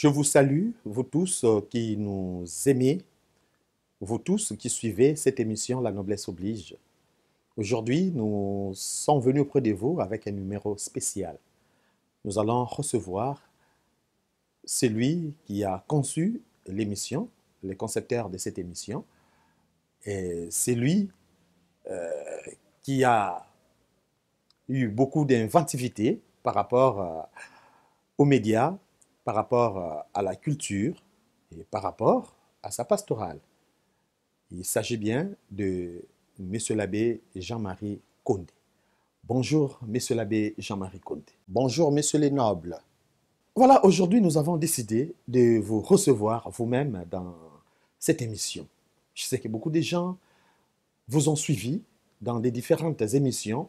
Je vous salue, vous tous qui nous aimez, vous tous qui suivez cette émission La Noblesse oblige. Aujourd'hui, nous sommes venus auprès de vous avec un numéro spécial. Nous allons recevoir celui qui a conçu l'émission, les concepteurs de cette émission, et c'est lui qui a eu beaucoup d'inventivité par rapport aux médias, par rapport à la culture et par rapport à sa pastorale. Il s'agit bien de Monsieur l'abbé Jean-Marie Condé. Bonjour, Monsieur l'abbé Jean-Marie Condé. Bonjour, Monsieur les nobles. Voilà, aujourd'hui, nous avons décidé de vous recevoir vous-même dans cette émission. Je sais que beaucoup de gens vous ont suivi dans les différentes émissions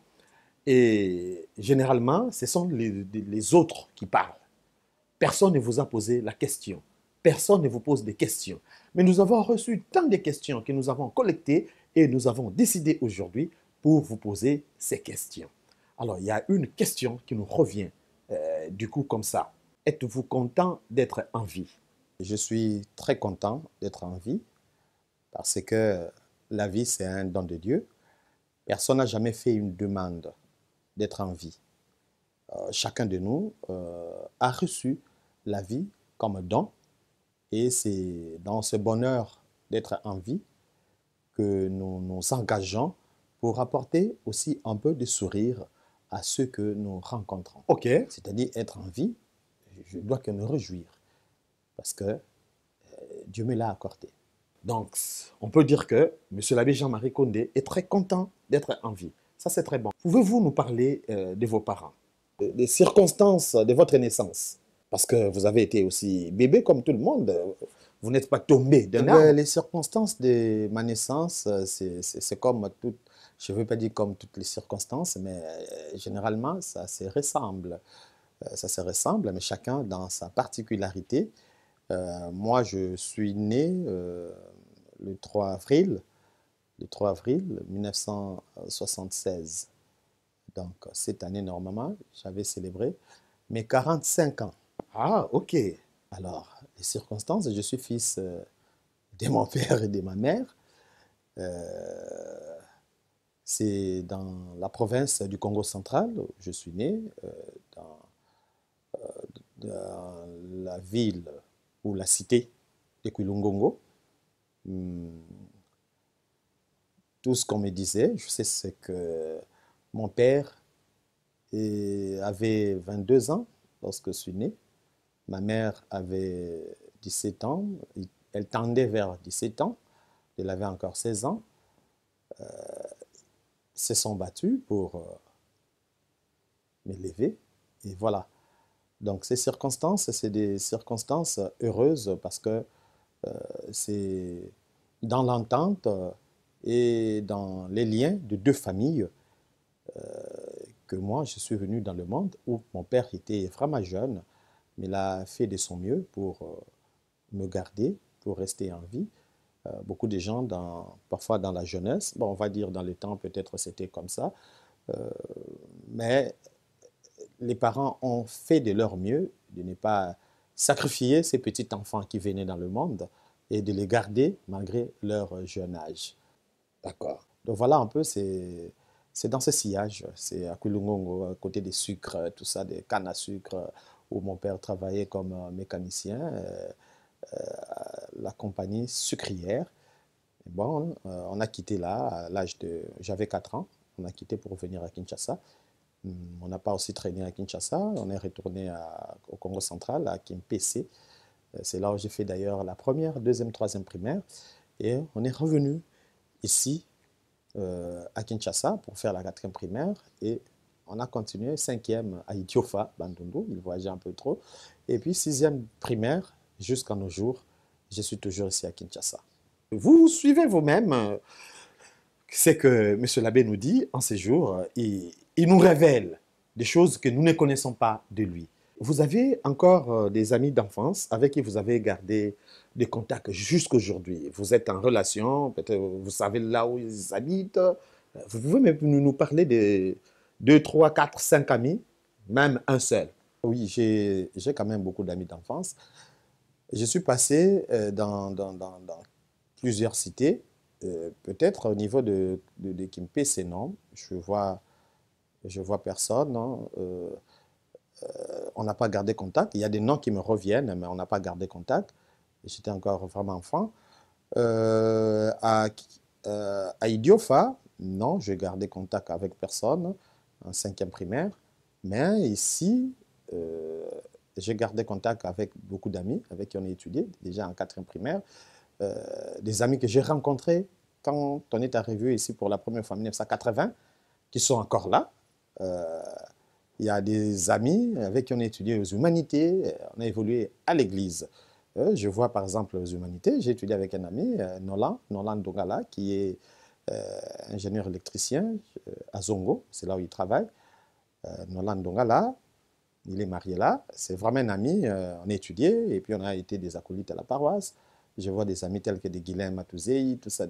et généralement, ce sont les autres qui parlent. Personne ne vous a posé la question. Personne ne vous pose des questions. Mais nous avons reçu tant de questions que nous avons collectées et nous avons décidé aujourd'hui pour vous poser ces questions. Alors, il y a une question qui nous revient du coup comme ça. Êtes-vous content d'être en vie? Je suis très content d'être en vie parce que la vie, c'est un don de Dieu. Personne n'a jamais fait une demande d'être en vie. Chacun de nous a reçu la vie comme don et c'est dans ce bonheur d'être en vie que nous nous engageons pour apporter aussi un peu de sourire à ceux que nous rencontrons. Ok. C'est-à-dire être en vie, je dois que me réjouir parce que Dieu me l'a accordé. Donc, on peut dire que M. l'abbé Jean-Marie Condé est très content d'être en vie. Ça, c'est très bon. Pouvez-vous nous parler de vos parents, des circonstances de votre naissance? Parce que vous avez été aussi bébé comme tout le monde. Vous n'êtes pas tombé d'un arbre. Les circonstances de ma naissance, c'est comme toutes, je ne veux pas dire comme toutes les circonstances, mais généralement, ça se ressemble. Ça se ressemble, mais chacun dans sa particularité. Moi, je suis né le 3 avril 1976. Donc, cette année, normalement, j'avais célébré mes 45 ans. Ah, ok. Alors, les circonstances, je suis fils de mon père et de ma mère. C'est dans la province du Congo central où je suis né, dans la ville ou la cité de Kwilungongo. Tout ce qu'on me disait, je sais, c'est que mon père avait 22 ans lorsque je suis né. Ma mère avait 17 ans. Elle tendait vers 17 ans. Elle avait encore 16 ans. Se sont battus pour m'élever. Et voilà. Donc ces circonstances, c'est des circonstances heureuses parce que c'est dans l'entente et dans les liens de deux familles que moi, je suis venu dans le monde où mon père était vraiment jeune, mais il a fait de son mieux pour me garder, pour rester en vie. Beaucoup de gens, parfois dans la jeunesse, bon, on va dire dans le temps, peut-être c'était comme ça, mais les parents ont fait de leur mieux de ne pas sacrifier ces petits enfants qui venaient dans le monde et de les garder malgré leur jeune âge. D'accord. Donc voilà un peu, c'est dans ce sillage, c'est à Kwilungongo, à côté des sucres, tout ça, des cannes à sucre, où mon père travaillait comme mécanicien, la compagnie sucrière. Et bon, on a quitté là, à l'âge de... J'avais 4 ans, on a quitté pour venir à Kinshasa. On n'a pas aussi traîné à Kinshasa, on est retourné au Congo central, à Kimpese. C'est là où j'ai fait d'ailleurs la première, deuxième, troisième primaire. Et on est revenu ici, à Kinshasa, pour faire la quatrième primaire. Et on a continué, cinquième à Idiofa, Bandundu, il voyageait un peu trop. Et puis sixième primaire, jusqu'à nos jours, je suis toujours ici à Kinshasa. Vous suivez vous-même ce que M. l'abbé nous dit en ces jours. Il nous révèle des choses que nous ne connaissons pas de lui. Vous avez encore des amis d'enfance avec qui vous avez gardé des contacts jusqu'aujourd'hui. Vous êtes en relation, peut-être vous savez là où ils habitent. Vous pouvez même nous parler de 2, 3, 4, 5 amis, même un seul. Oui, j'ai quand même beaucoup d'amis d'enfance. Je suis passé dans plusieurs cités, peut-être au niveau de Kimpé, c'est non. Je vois personne, hein. On n'a pas gardé contact. Il y a des noms qui me reviennent, mais on n'a pas gardé contact. J'étais encore vraiment enfant. Euh, à, à Idiofa, non, j'ai gardé contact avec personne en cinquième primaire. Mais ici, euh, j'ai gardé contact avec beaucoup d'amis avec qui on a étudié, déjà en quatrième primaire. Euh, des amis que j'ai rencontrés quand on est arrivé ici pour la première fois en 1980, qui sont encore là. Euh, il y a des amis avec qui on a étudié aux humanités, on a évolué à l'église. Je vois par exemple aux humanités, j'ai étudié avec un ami, Nolan Dongala, qui est ingénieur électricien à Zongo, c'est là où il travaille. Nolan Dongala, il est marié là, c'est vraiment un ami, on a étudié et puis on a été des acolytes à la paroisse. Je vois des amis tels que des Guilain Matouzei, tout ça,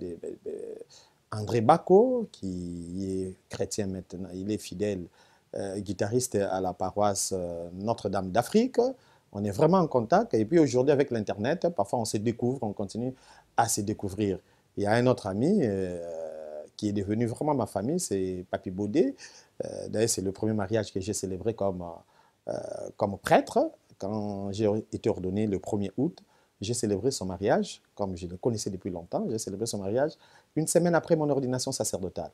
André Bako, qui est chrétien maintenant, il est fidèle guitariste à la paroisse Notre-Dame d'Afrique. On est vraiment en contact. Et puis aujourd'hui, avec l'Internet, parfois on se découvre, on continue à se découvrir. Il y a un autre ami qui est devenu vraiment ma famille, c'est Papi Baudet. D'ailleurs, c'est le premier mariage que j'ai célébré comme prêtre. Quand j'ai été ordonné le 1er août, j'ai célébré son mariage, comme je le connaissais depuis longtemps, j'ai célébré son mariage une semaine après mon ordination sacerdotale.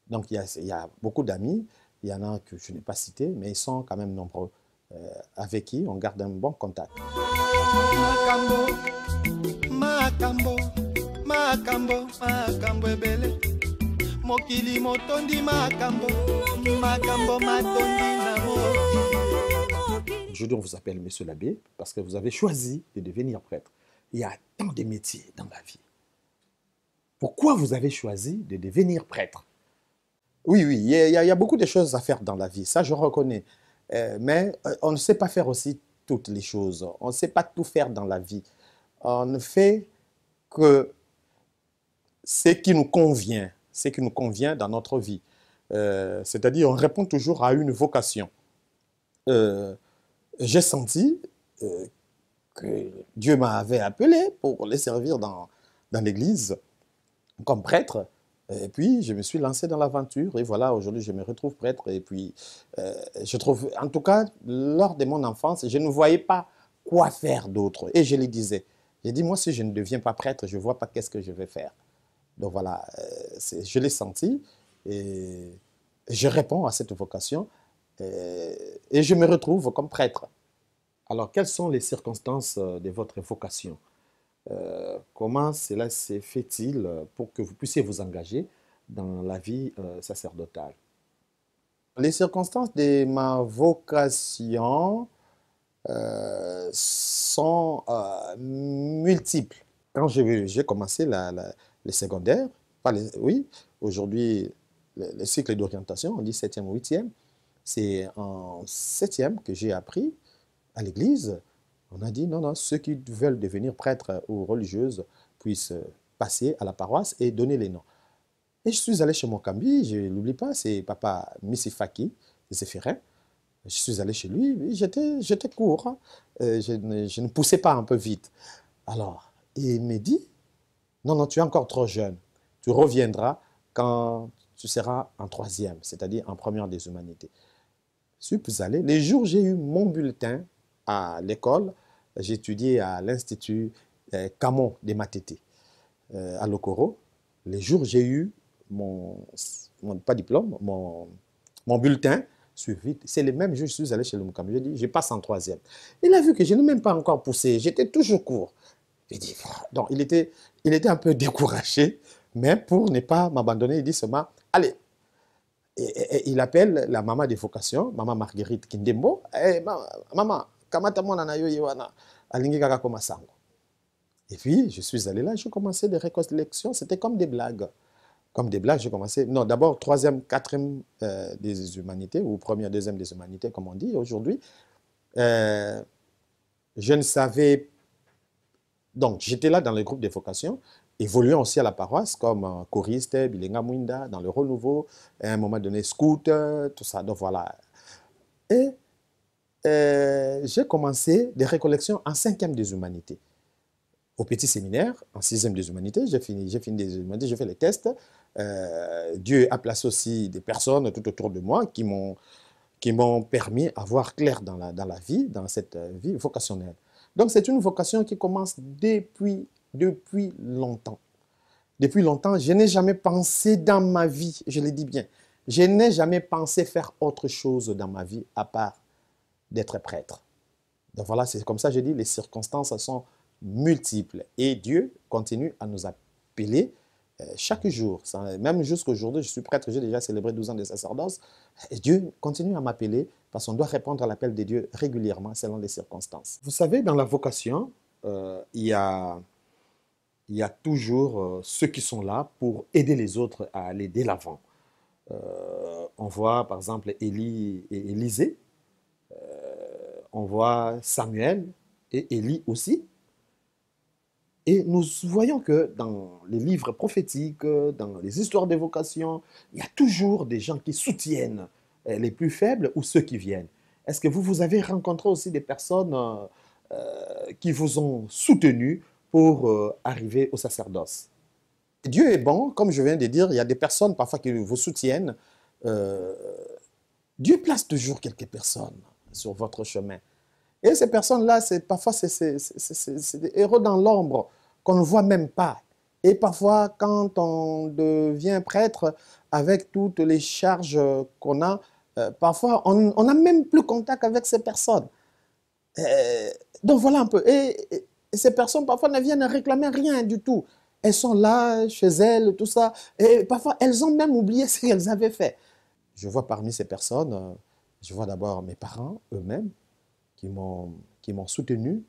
Donc il y a beaucoup d'amis, il y en a que je n'ai pas cités, mais ils sont quand même nombreux, avec qui on garde un bon contact. Makambo, makambo, makambo ebele. Mokili motondi makambo, makambo matondi namo. Aujourd'hui, on vous appelle Monsieur l'abbé parce que vous avez choisi de devenir prêtre. Il y a tant de métiers dans la vie. Pourquoi vous avez choisi de devenir prêtre? Oui, oui, il y a beaucoup de choses à faire dans la vie, ça je reconnais. Mais on ne sait pas faire aussi toutes les choses. On ne sait pas tout faire dans la vie. On ne fait que ce qui nous convient dans notre vie. C'est-à-dire, on répond toujours à une vocation. Euh, j'ai senti que Dieu m'avait appelé pour les servir dans l'église comme prêtre. Et puis, je me suis lancé dans l'aventure. Et voilà, aujourd'hui, je me retrouve prêtre. Et puis, je trouve, en tout cas, lors de mon enfance, je ne voyais pas quoi faire d'autre. Et je le disais. J'ai dit, moi, si je ne deviens pas prêtre, je ne vois pas qu'est-ce que je vais faire. Donc voilà, je l'ai senti. Et je réponds à cette vocation. Et je me retrouve comme prêtre. Alors, quelles sont les circonstances de votre vocation? Comment cela se fait-il pour que vous puissiez vous engager dans la vie sacerdotale? Les circonstances de ma vocation sont multiples. Quand j'ai commencé le secondaire, oui, aujourd'hui, le cycle d'orientation, on dit 7e ou 8e, c'est en 7e que j'ai appris à l'église. On a dit non, non, ceux qui veulent devenir prêtres ou religieuses puissent passer à la paroisse et donner les noms. Et je suis allé chez mon cambi, je ne l'oublie pas, c'est papa Missifaki Zéphirin. Je suis allé chez lui, j'étais court, hein. Je ne poussais pas un peu vite. Alors, il me dit, non, non, tu es encore trop jeune. Tu reviendras quand tu seras en 3e, c'est-à-dire en première des humanités. Je suis allé. Les jours où j'ai eu mon bulletin à l'école, j'ai étudié à l'Institut Camon des Matete à Lokoro. Les jours où j'ai eu pas diplôme, mon bulletin, c'est le même jour que je suis allé chez le Moukam. J'ai dit, je passe en 3e. Il a vu que je n'ai même pas encore poussé, j'étais toujours court. J'ai dit, donc il était un peu découragé, mais pour ne pas m'abandonner, il dit seulement, allez. Et il appelle la maman des vocations, maman Marguerite Kindembo. Hey, maman, kamata mwana na yo yewana, alingi kaka koma sango. Et puis, je suis allé là, j'ai commencé des récollections, c'était comme des blagues. Comme des blagues, j'ai commencé, non, d'abord 3e, 4e des humanités, ou 1er, 2e des humanités, comme on dit aujourd'hui. Je ne savais, donc j'étais là dans le groupe des vocations, évoluant aussi à la paroisse, comme choriste, Bilenga Mwinda, dans le renouveau, à un moment donné, scout, tout ça, donc voilà. Et j'ai commencé des récollections en 5e des humanités. au petit séminaire, en sixième des humanités, j'ai fini des humanités, j'ai fait les tests. Dieu a placé aussi des personnes tout autour de moi qui m'ont permis à voir clair dans la vie, dans cette vie vocationnelle. Donc c'est une vocation qui commence depuis longtemps. Depuis longtemps, je n'ai jamais pensé dans ma vie, je le dis bien, je n'ai jamais pensé faire autre chose dans ma vie à part d'être prêtre. Donc voilà, c'est comme ça que je dis, les circonstances sont multiples. Et Dieu continue à nous appeler chaque jour. Même jusqu'aujourd'hui, je suis prêtre, j'ai déjà célébré 12 ans de sacerdoce. Et Dieu continue à m'appeler parce qu'on doit répondre à l'appel de Dieu régulièrement selon les circonstances. Vous savez, dans la vocation, il y a toujours ceux qui sont là pour aider les autres à aller de l'avant. On voit par exemple Élie et Élisée, on voit Samuel et Élie aussi. Et nous voyons que dans les livres prophétiques, dans les histoires d'évocation, il y a toujours des gens qui soutiennent les plus faibles ou ceux qui viennent. Est-ce que vous avez rencontré aussi des personnes qui vous ont soutenu pour arriver au sacerdoce? Dieu est bon, comme je viens de dire, il y a des personnes parfois qui vous soutiennent. Euh, Dieu place toujours quelques personnes sur votre chemin. Et ces personnes-là, parfois, c'est des héros dans l'ombre qu'on ne voit même pas. Et parfois, quand on devient prêtre, avec toutes les charges qu'on a, parfois, on n'a même plus contact avec ces personnes. Euh, donc voilà un peu. Et ces personnes, parfois, ne viennent réclamer rien du tout. Elles sont là, chez elles, tout ça. Et parfois, elles ont même oublié ce qu'elles avaient fait. Je vois parmi ces personnes, je vois d'abord mes parents eux-mêmes, qui m'ont soutenu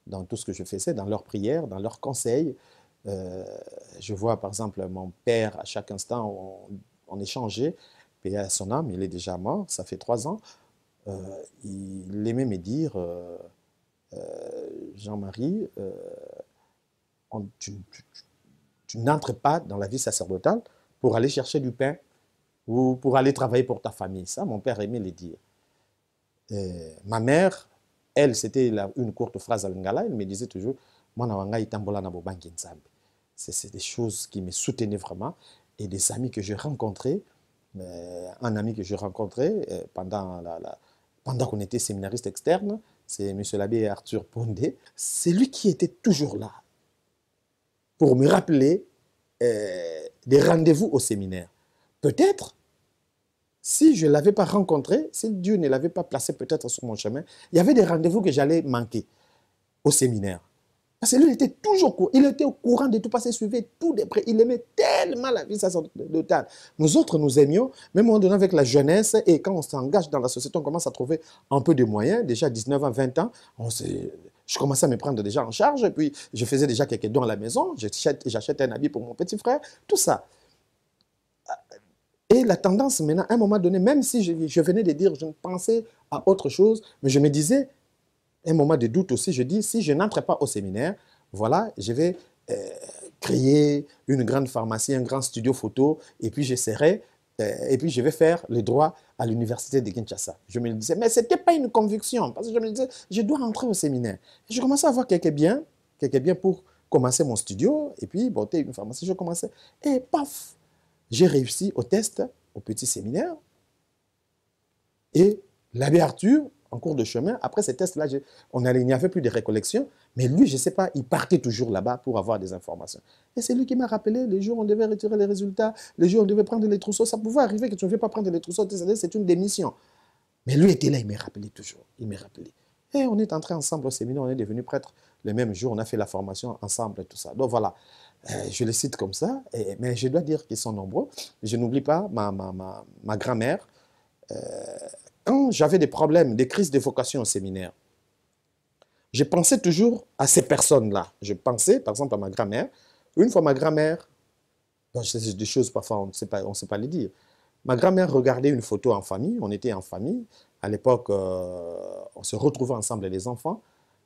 dans tout ce que je faisais, dans leurs prières, dans leurs conseils. Euh, je vois par exemple mon père, à chaque instant, on échangeait, paix à son âme, il est déjà mort, ça fait 3 ans. Il aimait me dire, Jean-Marie, tu n'entres pas dans la vie sacerdotale pour aller chercher du pain ou pour aller travailler pour ta famille. Ça, mon père aimait le dire. Ma mère, elle, c'était une courte phrase à Lingala, elle me disait toujours, c'est des choses qui me soutenaient vraiment. Et des amis que j'ai rencontrés, un ami que j'ai rencontré pendant qu'on était séminariste externe, c'est M. l'abbé Arthur Pondé, c'est lui qui était toujours là pour me rappeler des rendez-vous au séminaire. Peut-être, si je ne l'avais pas rencontré, si Dieu ne l'avait pas placé peut-être sur mon chemin, il y avait des rendez-vous que j'allais manquer au séminaire. Parce que lui, il était toujours il était au courant de tout, parce qu'il suivait tout de près. Il aimait tellement la vie sacerdotale. Nous autres, nous aimions, même à un moment donné avec la jeunesse, et quand on s'engage dans la société, on commence à trouver un peu de moyens. Déjà 19 ans, 20 ans, je commençais à me prendre déjà en charge, et puis je faisais déjà quelques dons à la maison, j'achète un habit pour mon petit frère, tout ça. Et la tendance maintenant, à un moment donné, même si je venais de dire, je ne pensais à autre chose, mais je me disais, un moment de doute aussi, je dis, si je n'entre pas au séminaire, voilà, je vais créer une grande pharmacie, un grand studio photo, et puis j'essaierai, et puis je vais faire le droit à l'université de Kinshasa. Je me le disais, mais ce n'était pas une conviction, parce que je me disais, je dois entrer au séminaire. Et je commençais à avoir quelques biens pour commencer mon studio, et puis monter une pharmacie, je commençais, et paf, j'ai réussi au test, au petit séminaire, et l'abbé Arthur, en cours de chemin, après ces tests-là, il n'y avait plus de récollection, mais lui, je ne sais pas, il partait toujours là-bas pour avoir des informations. Et c'est lui qui m'a rappelé, les jours où on devait retirer les résultats, les jours où on devait prendre les trousseaux, ça pouvait arriver que tu ne veux pas prendre les trousseaux, c'est une démission. Mais lui était là, il m'a rappelé toujours, il m'a rappelé. Et on est entré ensemble au séminaire, on est devenus prêtres le même jour, on a fait la formation ensemble et tout ça. Donc voilà, je les cite comme ça, mais je dois dire qu'ils sont nombreux. Je n'oublie pas ma grand-mère. Quand j'avais des problèmes, des crises de vocation au séminaire, je pensais toujours à ces personnes-là. Je pensais, par exemple, à ma grand-mère. Une fois, ma grand-mère, c'est des choses parfois on ne sait pas les dire. Ma grand-mère regardait une photo en famille, on était en famille. À l'époque, on se retrouvait ensemble, les enfants.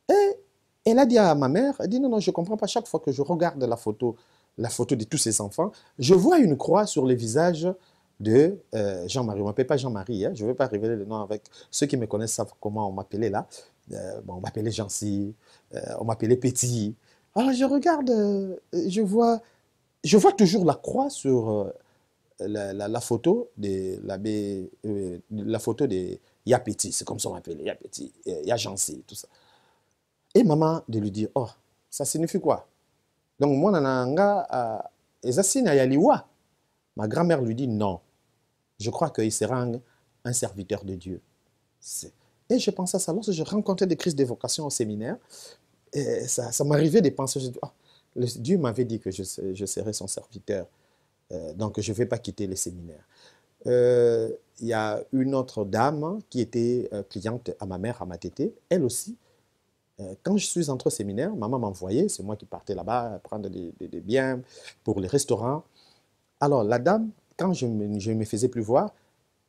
Et elle a dit à ma mère, elle dit non, non, je ne comprends pas. Chaque fois que je regarde la photo de tous ces enfants, je vois une croix sur le visage de Jean-Marie. On ne m'appelle pas Jean-Marie, hein, je ne vais pas révéler le nom avec ceux qui me connaissent savent comment on m'appelait là. Bon, on m'appelait Jancy, on m'appelait Petit. Alors je regarde, je vois toujours la croix sur la photo de l'abbé, la photo de Yapeti, c'est comme ça on appelle Yapeti, Yajansi, tout ça. Et maman de lui dire, oh, ça signifie quoi? Donc moi, nananga, ezasina yaliwa. Ma grand-mère lui dit, non, je crois qu'il sera un serviteur de Dieu. Et je pensais à ça lorsque je rencontrais des crises d'évocation au séminaire. Et ça m'arrivait de penser, je dis, oh, Dieu m'avait dit que je serais son serviteur, donc je ne vais pas quitter le séminaire. Il y a une autre dame qui était cliente à ma mère, à ma tétée, elle aussi. Quand je suis entré au séminaire, maman m'envoyait, c'est moi qui partais là-bas prendre des biens pour les restaurants. Alors la dame, quand je ne me faisais plus voir,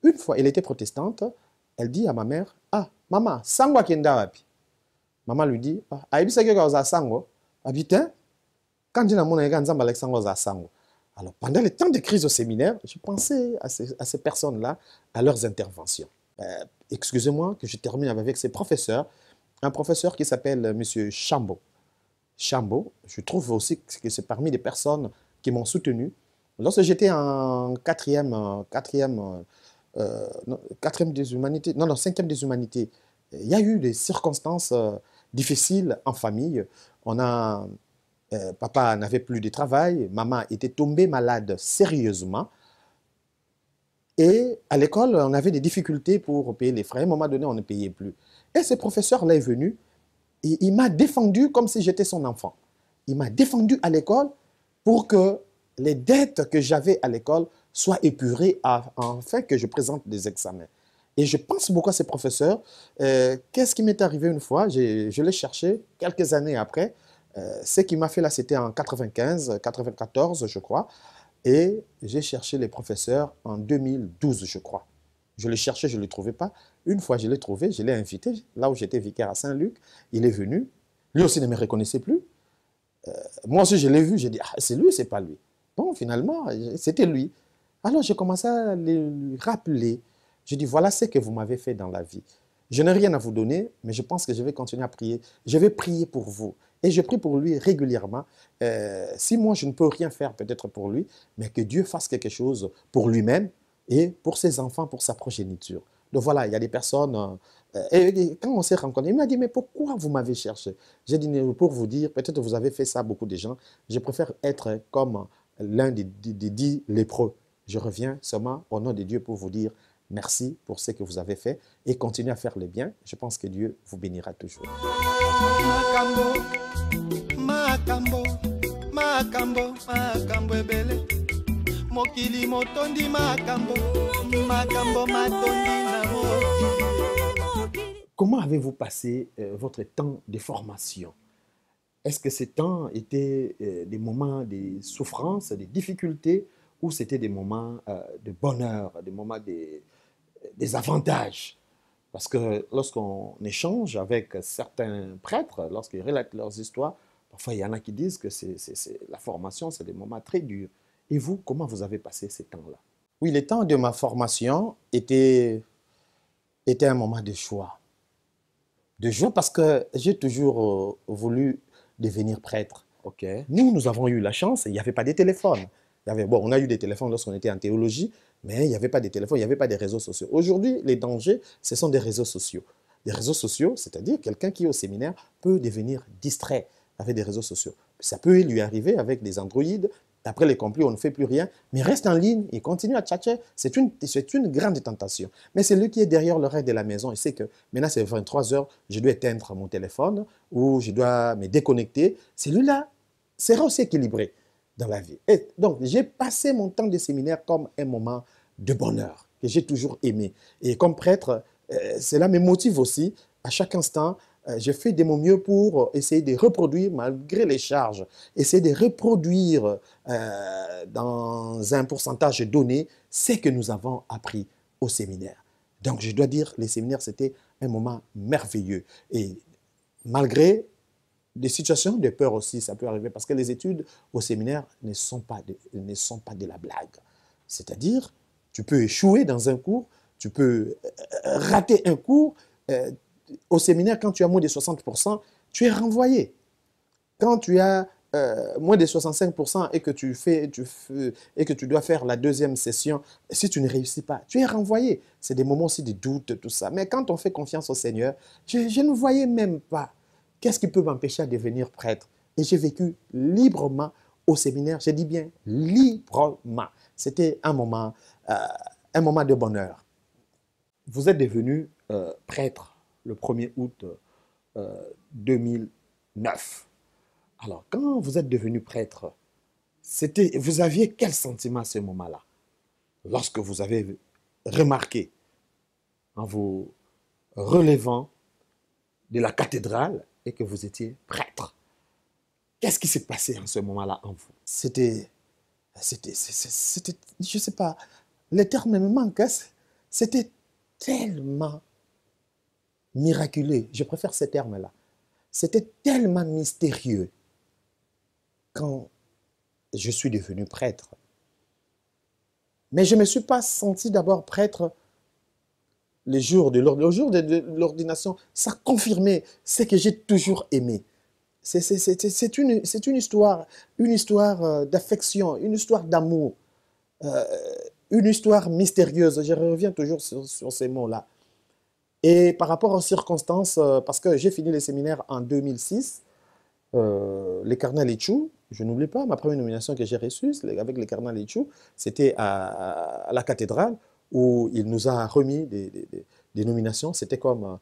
une fois, elle était protestante, elle dit à ma mère, ah, maman, sangwa kenda wapi? Maman lui dit, ah, aibisa kyo za sango, habitin, quand je n'ai pas nzamba avec sango za sango. Alors pendant les temps de crise au séminaire, je pensais à ces personnes-là, à leurs interventions. Excusez-moi que je termine avec ces professeurs. Un professeur qui s'appelle M. Chambo. Chambo, je trouve aussi que c'est parmi les personnes qui m'ont soutenu. Lorsque j'étais en quatrième des humanités, non, cinquième des humanités, il y a eu des circonstances difficiles en famille. Papa n'avait plus de travail, maman était tombée malade sérieusement. Et à l'école, on avait des difficultés pour payer les frais. À un moment donné, on ne payait plus. Et ce professeur-là est venu, et il m'a défendu comme si j'étais son enfant. Il m'a défendu à l'école pour que les dettes que j'avais à l'école soient épurées afin que je présente des examens. Et je pense beaucoup à ces professeurs. Qu'est-ce qui m'est arrivé une fois? Je l'ai cherché quelques années après. Ce qui m'a fait là, c'était en 95, 94, je crois. Et j'ai cherché les professeurs en 2012, je crois. Je les cherchais, je ne les trouvais pas. Une fois, je l'ai trouvé, je l'ai invité, là où j'étais vicaire à Saint-Luc. Il est venu. Lui aussi ne me reconnaissait plus. Moi aussi, je l'ai vu, j'ai dit, ah, c'est lui, c'est pas lui. Bon, finalement, c'était lui. Alors, j'ai commencé à le rappeler. Je dis, voilà ce que vous m'avez fait dans la vie. Je n'ai rien à vous donner, mais je pense que je vais continuer à prier. Je vais prier pour vous. Et je prie pour lui régulièrement. Si moi, je ne peux rien faire peut-être pour lui, mais que Dieu fasse quelque chose pour lui-même et pour ses enfants, pour sa progéniture. Donc voilà, il y a des personnes... et quand on s'est rencontrés, il m'a dit, mais pourquoi vous m'avez cherché? J'ai dit, pour vous dire, peut-être vous avez fait ça à beaucoup de gens. Je préfère être comme l'un des 10 lépreux. Je reviens seulement au nom de Dieu pour vous dire merci pour ce que vous avez fait et continuez à faire le bien. Je pense que Dieu vous bénira toujours. Makambo, makambo, makambo ebele. Mokili motondi makambo, makambo matondi na mokili. Comment avez-vous passé votre temps de formation? Est-ce que ces temps étaient des moments de souffrance, de difficultés, ou c'était des moments de bonheur, des moments des avantages? Parce que lorsqu'on échange avec certains prêtres, lorsqu'ils relatent leurs histoires, parfois il y en a qui disent que la formation, c'est des moments très durs. Et vous, comment vous avez passé ces temps-là? Oui, les temps de ma formation étaient un moment de choix. De joie parce que j'ai toujours voulu devenir prêtre. Okay. Nous avons eu la chance, il n'y avait pas de téléphone. On a eu des téléphones lorsqu'on était en théologie, mais il n'y avait pas de téléphone, il n'y avait pas de réseaux sociaux. Aujourd'hui, les dangers, ce sont des réseaux sociaux. Des réseaux sociaux, c'est-à-dire quelqu'un qui est au séminaire peut devenir distrait avec des réseaux sociaux. Ça peut lui arriver avec des androïdes. Après les complots, on ne fait plus rien, mais reste en ligne et continue à tchatcher. C'est une grande tentation. Mais celui qui est derrière le reste de la maison, il sait que maintenant c'est 23 heures, je dois éteindre mon téléphone ou je dois me déconnecter. Celui-là sera aussi équilibré dans la vie. Et donc, j'ai passé mon temps de séminaire comme un moment de bonheur que j'ai toujours aimé. Et comme prêtre, cela me motive aussi à chaque instant. Je fais de mon mieux pour essayer de reproduire, malgré les charges, essayer de reproduire dans un pourcentage donné ce que nous avons appris au séminaire. Donc, je dois dire, les séminaires, c'était un moment merveilleux. Et malgré des situations de peur aussi, ça peut arriver, parce que les études au séminaire ne sont pas de la blague. C'est-à-dire, tu peux échouer dans un cours, tu peux rater un cours. Au séminaire, quand tu as moins de 60%, tu es renvoyé. quand tu as moins de 65% et que et que tu dois faire la deuxième session, si tu ne réussis pas, tu es renvoyé. C'est des moments aussi de doute, tout ça. Mais quand on fait confiance au Seigneur, je ne voyais même pas qu'est-ce qui peut m'empêcher de devenir prêtre. Et j'ai vécu librement au séminaire. J'ai dit bien librement. C'était un moment de bonheur. Vous êtes devenu prêtre le 1er août 2009. Alors, quand vous êtes devenu prêtre, vous aviez quel sentiment à ce moment-là? Lorsque vous avez remarqué, en vous relevant de la cathédrale et que vous étiez prêtre, qu'est-ce qui s'est passé en ce moment-là en vous? Je ne sais pas, les termes me manquent, hein? C'était tellement miraculeux, je préfère ces termes-là. C'était tellement mystérieux quand je suis devenu prêtre. Mais je ne me suis pas senti d'abord prêtre le jour de l'ordination. Ça confirmait ce que j'ai toujours aimé. C'est une histoire d'affection, une histoire d'amour, une histoire mystérieuse. Je reviens toujours sur ces mots-là. Et par rapport aux circonstances, parce que j'ai fini les séminaires en 2006, les cardinals Etchou, je n'oublie pas ma première nomination que j'ai reçue avec les cardinals Etchou, c'était à la cathédrale où il nous a remis des nominations. C'était comme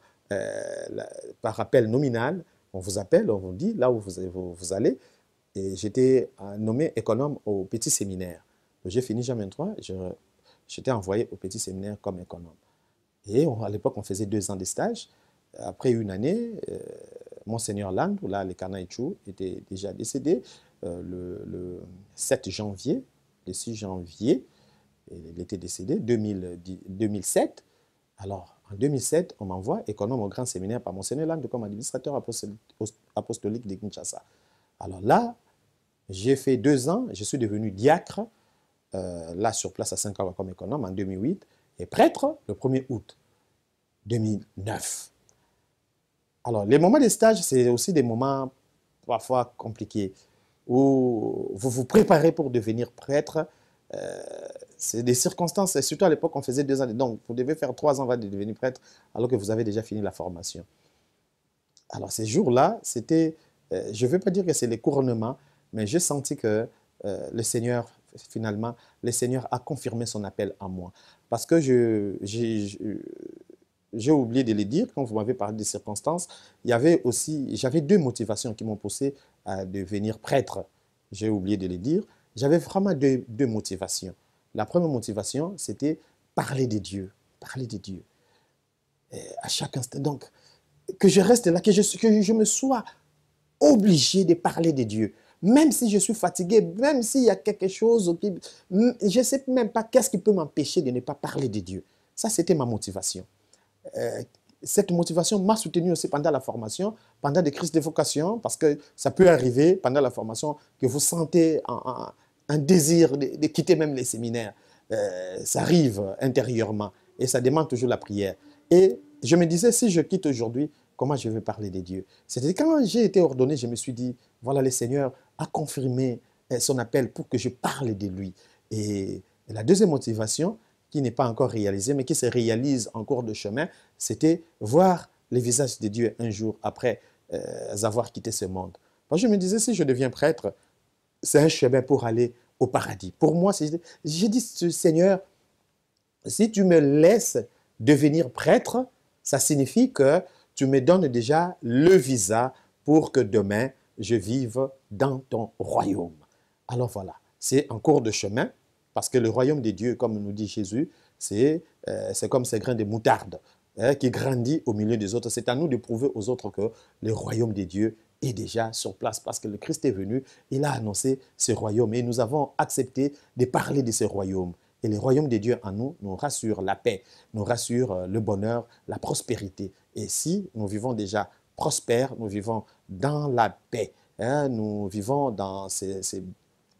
par appel nominal, on vous appelle, on vous dit là où vous allez. Et j'étais nommé économe au petit séminaire. J'ai fini Jean 23, j'étais envoyé au petit séminaire comme économe. Et à l'époque, on faisait 2 ans de stage. Après une année, Monseigneur Land, là, le cardinal Etchou, était déjà décédé le 7 janvier, le 6 janvier, il était décédé, 2007. Alors, en 2007, on m'envoie économe au grand séminaire par Monseigneur Land comme administrateur apostolique de Kinshasa. Alors là, j'ai fait 2 ans, je suis devenu diacre, là sur place à Saint-Cloud comme économe en 2008, et prêtre le 1er août 2009. Alors, les moments de stage, c'est aussi des moments parfois compliqués, où vous vous préparez pour devenir prêtre. C'est des circonstances, et surtout à l'époque, on faisait 2 ans. Donc, vous devez faire 3 ans avant de devenir prêtre, alors que vous avez déjà fini la formation. Alors, ces jours-là, c'était, je ne veux pas dire que c'est les couronnements, mais j'ai senti que le Seigneur, finalement, le Seigneur a confirmé son appel à moi. Parce que j'ai oublié de le dire, quand vous m'avez parlé des circonstances, j'avais 2 motivations qui m'ont poussé à devenir prêtre. J'ai oublié de le dire. J'avais vraiment deux motivations. La première motivation, c'était parler de Dieu. Parler de Dieu. Et à chaque instant. Donc, que je reste là, que je me sois obligé de parler de Dieu. Même si je suis fatigué, même s'il y a quelque chose, je ne sais même pas qu'est-ce qui peut m'empêcher de ne pas parler de Dieu. Ça, c'était ma motivation. Cette motivation m'a soutenu aussi pendant la formation, pendant des crises de vocation, parce que ça peut arriver pendant la formation que vous sentez un désir de quitter même les séminaires. Ça arrive intérieurement et ça demande toujours la prière. Et je me disais, si je quitte aujourd'hui, comment je vais parler de Dieu? C'était quand j'ai été ordonné, je me suis dit, voilà, le Seigneur a confirmé son appel pour que je parle de lui. Et la deuxième motivation, qui n'est pas encore réalisée, mais qui se réalise en cours de chemin, c'était voir le visage de Dieu un jour après avoir quitté ce monde. Moi, je me disais, si je deviens prêtre, c'est un chemin pour aller au paradis. Pour moi, j'ai dit, Seigneur, si tu me laisses devenir prêtre, ça signifie que tu me donnes déjà le visa pour que demain, je vive dans ton royaume. Alors voilà, c'est en cours de chemin, parce que le royaume de Dieu, comme nous dit Jésus, c'est comme ces grains de moutarde qui grandit au milieu des autres. C'est à nous de prouver aux autres que le royaume de Dieu est déjà sur place, parce que le Christ est venu, il a annoncé ce royaume et nous avons accepté de parler de ce royaume. Et le royaume de Dieu en nous nous rassure la paix, nous rassure le bonheur, la prospérité. Et si nous vivons déjà prospères, nous vivons dans la paix, nous vivons dans ces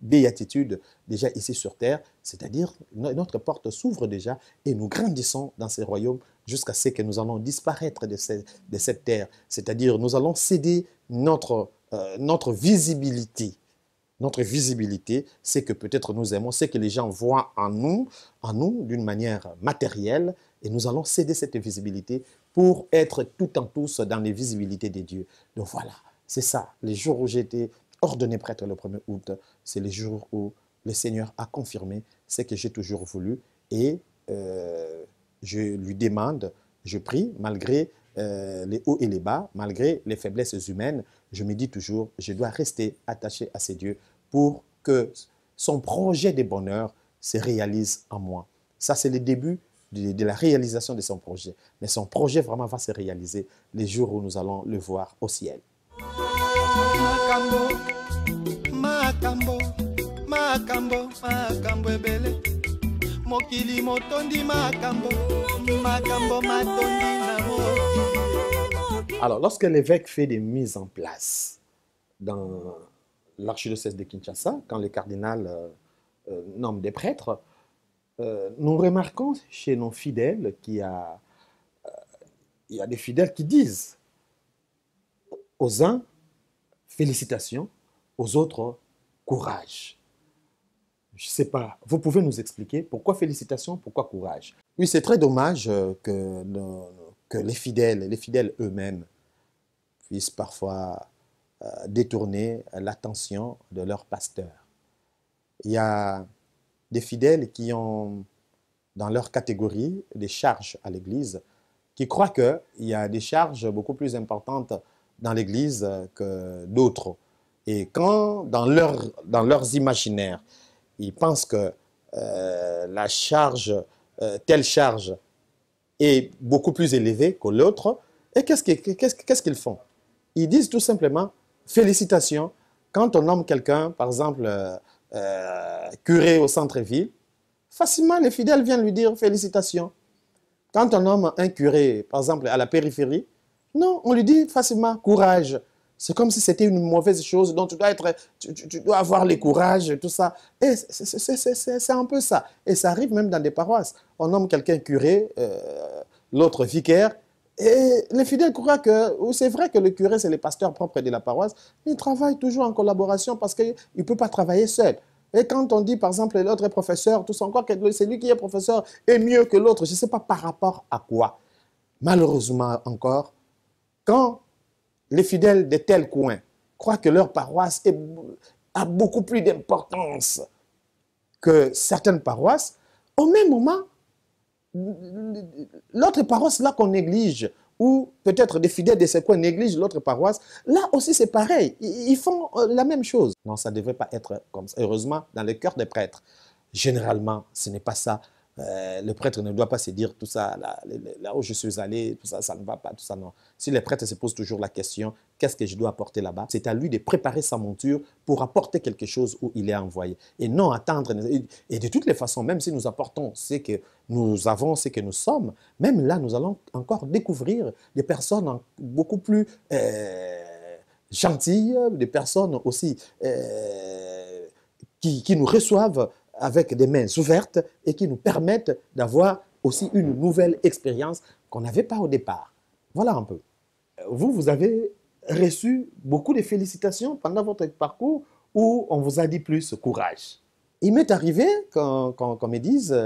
béatitude déjà ici sur terre, c'est-à-dire notre porte s'ouvre déjà et nous grandissons dans ces royaumes jusqu'à ce que nous allons disparaître de cette terre, c'est-à-dire nous allons céder notre notre visibilité. Notre visibilité, c'est que peut-être nous aimons, c'est que les gens voient en nous d'une manière matérielle, et nous allons céder cette visibilité pour être tout en tous dans les visibilités des dieux. Donc voilà, c'est ça. Les jours où j'ai été ordonné prêtre le 1er août, c'est les jours où le Seigneur a confirmé ce que j'ai toujours voulu, et je lui demande, je prie, malgré les hauts et les bas, malgré les faiblesses humaines, je me dis toujours, je dois rester attaché à ces dieux pour que son projet de bonheur se réalise en moi. Ça, c'est le début de la réalisation de son projet. Mais son projet vraiment va se réaliser les jours où nous allons le voir au ciel. Alors, lorsque l'évêque fait des mises en place dans l'archidiocèse de Kinshasa, quand le cardinal nomme des prêtres, nous remarquons chez nos fidèles qu'il y a des fidèles qui disent aux uns félicitations, aux autres courage. Je ne sais pas, vous pouvez nous expliquer pourquoi félicitations, pourquoi courage? Oui, c'est très dommage que les fidèles eux-mêmes puissent parfois détourner l'attention de leur pasteur. Il y a des fidèles qui ont dans leur catégorie des charges à l'Église, qui croient qu'il y a des charges beaucoup plus importantes dans l'Église que d'autres. Et quand, dans leurs imaginaires, ils pensent que la charge, telle charge, est beaucoup plus élevée que l'autre, et qu'est-ce qu'ils font? Ils disent tout simplement félicitations. Quand on nomme quelqu'un, par exemple, curé au centre-ville, facilement les fidèles viennent lui dire félicitations. Quand on nomme un curé, par exemple, à la périphérie, non, on lui dit facilement courage. C'est comme si c'était une mauvaise chose dont tu dois avoir le courage, tout ça. Et c'est un peu ça. Et ça arrive même dans des paroisses. On nomme quelqu'un curé, l'autre vicaire, et les fidèles croient que, c'est vrai que le curé, c'est le pasteur propre de la paroisse, mais il travaille toujours en collaboration parce qu'il ne peut pas travailler seul. Et quand on dit, par exemple, l'autre est professeur, tout ça, encore que c'est lui qui est professeur est mieux que l'autre, je ne sais pas par rapport à quoi. Malheureusement encore, quand les fidèles de tel coin croient que leur paroisse a beaucoup plus d'importance que certaines paroisses, au même moment, l'autre paroisse là qu'on néglige, ou peut-être des fidèles de ces coins négligent l'autre paroisse, là aussi c'est pareil, ils font la même chose. Non, ça ne devait pas être comme ça. Heureusement, dans le cœur des prêtres, généralement, ce n'est pas ça. Le prêtre ne doit pas se dire tout ça, là où je suis allé, tout ça, ça ne va pas, tout ça, non. Si le prêtre se pose toujours la question, qu'est-ce que je dois apporter là-bas? C'est à lui de préparer sa monture pour apporter quelque chose où il est envoyé. Et non attendre. Et de toutes les façons, même si nous apportons ce que nous avons, ce que nous sommes, même là, nous allons encore découvrir des personnes beaucoup plus gentilles, des personnes aussi qui nous reçoivent avec des mains ouvertes et qui nous permettent d'avoir aussi une nouvelle expérience qu'on n'avait pas au départ. Voilà un peu. Vous avez reçu beaucoup de félicitations pendant votre parcours ou on vous a dit plus courage? Il m'est arrivé qu'on me dise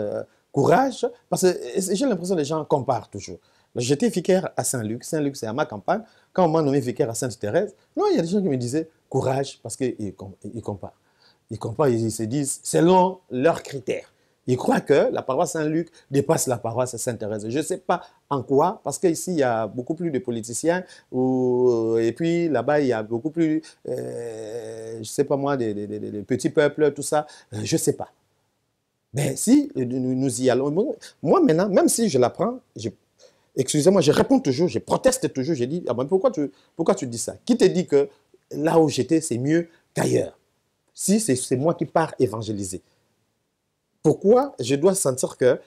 courage, parce que j'ai l'impression que les gens comparent toujours. J'étais vicaire à Saint-Luc. Saint-Luc, c'est à ma campagne. Quand on m'a nommé vicaire à Sainte-Thérèse, non, il y a des gens qui me disaient courage parce qu'ils comparent. Ils comparent, ils se disent selon leurs critères. Ils croient que la paroisse Saint-Luc dépasse la paroisse Sainte-Thérèse. Je ne sais pas en quoi, parce qu'ici, il y a beaucoup plus de politiciens, et puis là-bas, il y a beaucoup plus, je ne sais pas moi, des petits peuples, tout ça. Je ne sais pas. Mais si nous y allons, moi maintenant, même si je l'apprends, excusez-moi, je réponds toujours, je proteste toujours, je dis, ah ben pourquoi tu dis ça? Qui te dit que là où j'étais, c'est mieux qu'ailleurs? Si c'est moi qui pars évangéliser. Pourquoi je dois sentir que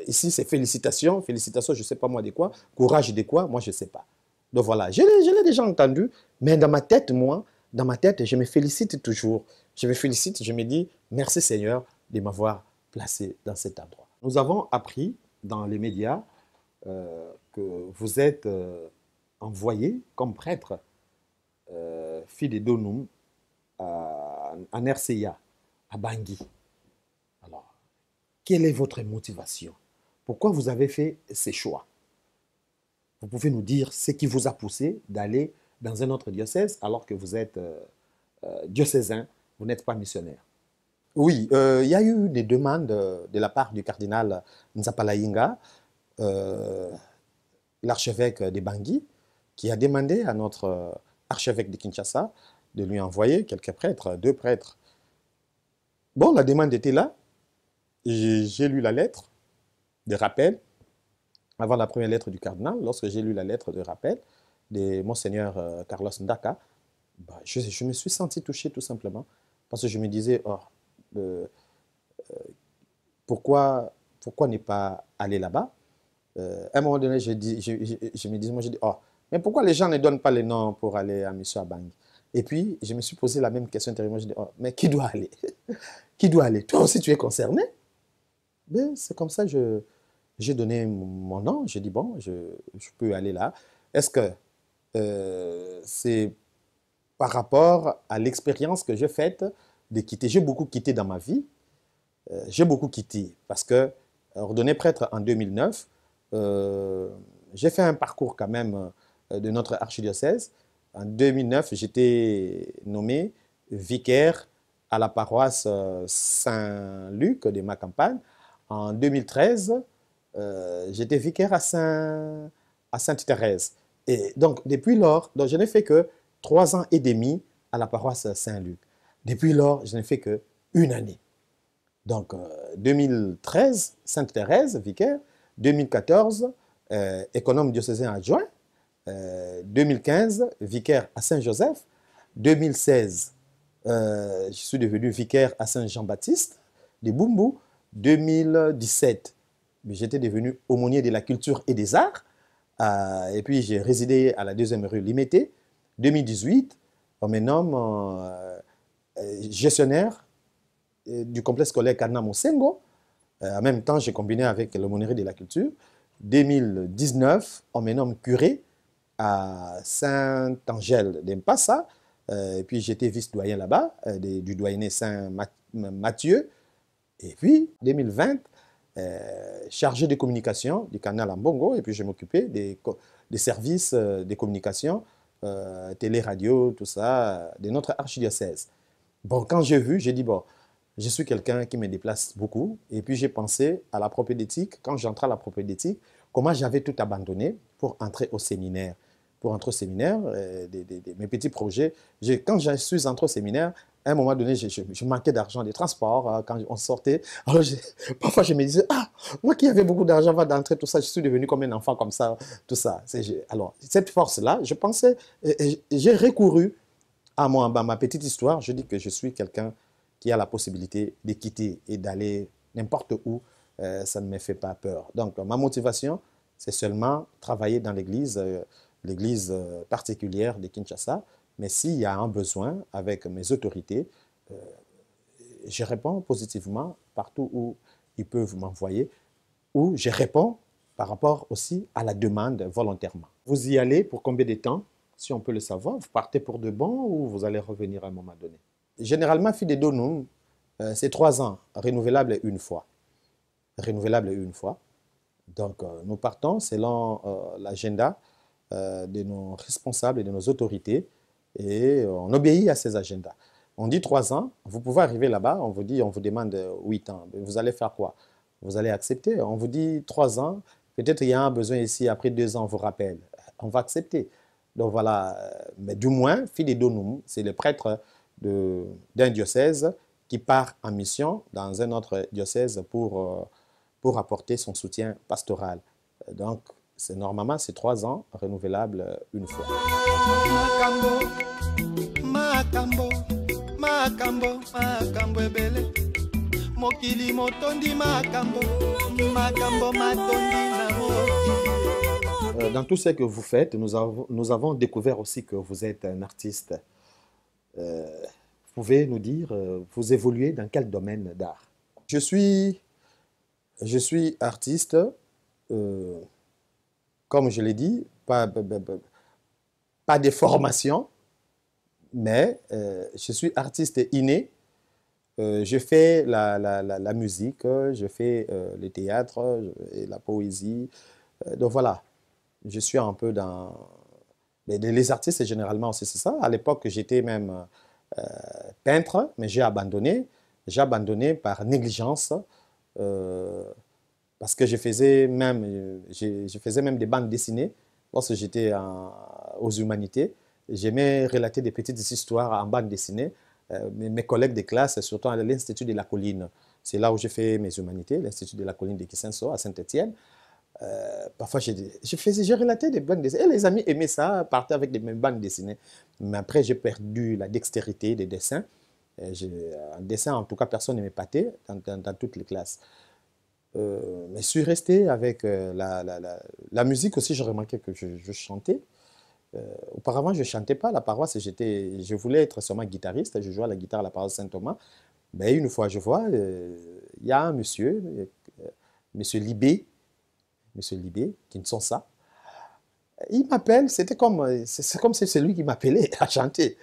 ici c'est félicitations, félicitations, je ne sais pas moi de quoi, courage de quoi, moi je ne sais pas. Donc voilà, je l'ai déjà entendu, mais dans ma tête, je me félicite toujours. Je me félicite, je me dis, merci Seigneur de m'avoir placé dans cet endroit. Nous avons appris dans les médias que vous êtes envoyé comme prêtre Fide Donum en RCA, à Bangui. Alors, quelle est votre motivation? Pourquoi vous avez fait ces choix? Vous pouvez nous dire ce qui vous a poussé d'aller dans un autre diocèse alors que vous êtes diocésain, vous n'êtes pas missionnaire. Oui, il y a eu des demandes de la part du cardinal Nzapalainga, euh, l'archevêque de Bangui, qui a demandé à notre archevêque de Kinshasa de lui envoyer quelques prêtres, 2 prêtres. Bon, la demande était là. J'ai lu la lettre de rappel, avant la première lettre du cardinal. Lorsque j'ai lu la lettre de rappel de Monseigneur Carlos Ndaka, bah, je me suis senti touché tout simplement, parce que je me disais, oh, euh, pourquoi ne pas aller là-bas? À un moment donné, je me disais, moi, je dis, oh, mais pourquoi les gens ne donnent pas les noms pour aller à mission à Bangui? Et puis, je me suis posé la même question intérieurement, je dis, oh, mais qui doit aller? Qui doit aller? Toi aussi, tu es concerné? C'est comme ça que j'ai donné mon nom, j'ai dit, bon, je peux aller là. Est-ce que c'est par rapport à l'expérience que j'ai faite de quitter? J'ai beaucoup quitté dans ma vie. J'ai beaucoup quitté parce que, ordonné prêtre en 2009, j'ai fait un parcours quand même de notre archidiocèse. En 2009, j'étais nommé vicaire à la paroisse Saint-Luc de ma campagne. En 2013, j'étais vicaire à Sainte-Thérèse. Et donc, depuis lors, donc, je n'ai fait que 3 ans et demi à la paroisse Saint-Luc. Depuis lors, je n'ai fait que 1 année. Donc, 2013, Sainte-Thérèse, vicaire. 2014, économe diocésain adjoint. 2015, vicaire à Saint-Joseph. 2016, je suis devenu vicaire à Saint-Jean-Baptiste de Bumbu. 2017, j'étais devenu aumônier de la culture et des arts. Et puis, j'ai résidé à la 2e rue Limété. 2018, on me nomme gestionnaire du complexe scolaire Cardinal Mosengo. En même temps, j'ai combiné avec l'aumônerie de la culture. 2019, on me nomme curé à Saint-Angèle d'Empassa. Et puis, j'étais vice-doyen là-bas, du doyenné Saint-Mathieu. Et puis, 2020, chargé de communication du canal Ambongo. Et puis, je m'occupais des services de communication, télé, radio, tout ça, de notre archidiocèse. Bon, quand j'ai vu, j'ai dit, bon, je suis quelqu'un qui me déplace beaucoup. Et puis, j'ai pensé à la propédétique. Quand j'entrais à la propédétique, comment j'avais tout abandonné pour entrer au séminaire. Pour entrer au séminaire, mes petits projets. Quand je suis entré au séminaire, à un moment donné, je manquais d'argent, des transports, quand on sortait. Alors, parfois, je me disais, ah, moi qui avais beaucoup d'argent avant d'entrer, tout ça, je suis devenu comme un enfant comme ça, tout ça. Alors, cette force-là, je pensais, j'ai recouru à ma petite histoire. Je dis que je suis quelqu'un qui a la possibilité de quitter et d'aller n'importe où. Ça ne me fait pas peur. Donc, ma motivation, c'est seulement travailler dans l'église particulière de Kinshasa. Mais s'il y a un besoin avec mes autorités, je réponds positivement partout où ils peuvent m'envoyer, ou je réponds par rapport aussi à la demande volontairement. Vous y allez pour combien de temps, si on peut le savoir? Vous partez pour de bon ou vous allez revenir à un moment donné? Généralement, Fide Donum, c'est 3 ans, renouvelable une fois. Renouvelable une fois. Donc, nous partons selon l'agenda de nos responsables et de nos autorités et on obéit à ces agendas. On dit 3 ans, vous pouvez arriver là-bas, on vous demande 8 ans. Vous allez faire quoi? Vous allez accepter. On vous dit 3 ans, peut-être il y a un besoin ici, après 2 ans, on vous rappelle. On va accepter. Donc voilà, mais du moins, Fide Donum, c'est le prêtre d'un diocèse qui part en mission dans un autre diocèse pour apporter son soutien pastoral. Donc, normalement, c'est 3 ans, renouvelable une fois. Dans tout ce que vous faites, nous avons découvert aussi que vous êtes un artiste. Vous pouvez nous dire, vous évoluez dans quel domaine d'art? Je suis artiste, comme je l'ai dit, pas de formation, mais je suis artiste inné. Je fais la musique, je fais le théâtre et la poésie. Donc voilà, je suis un peu dans... Mais les artistes, c'est généralement aussi c'est ça. À l'époque, j'étais même peintre, mais j'ai abandonné. J'ai abandonné par négligence euh, parce que je faisais même des bandes dessinées lorsque j'étais aux humanités. J'aimais relater des petites histoires en bande dessinée. Mes collègues de classe, surtout à l'Institut de la Colline, c'est là où j'ai fait mes humanités, l'Institut de la Colline de Kisenso à Saint-Étienne. Parfois, j'ai relaté des bandes dessinées. Et les amis aimaient ça, partaient avec des mêmes bandes dessinées. Mais après, j'ai perdu la dextérité des dessins. En dessin, en tout cas, personne ne m'épatait dans toutes les classes. Mais je suis resté avec la musique aussi. J'ai remarqué que je chantais. Auparavant, je ne chantais pas à la paroisse. Je voulais être seulement guitariste. Je jouais à la guitare à la paroisse Saint-Thomas. Mais une fois, je vois, il y a un monsieur, monsieur Libé, monsieur Libé, qui ne sont ça. Il m'appelle, c'est comme si c'est lui qui m'appelait à chanter.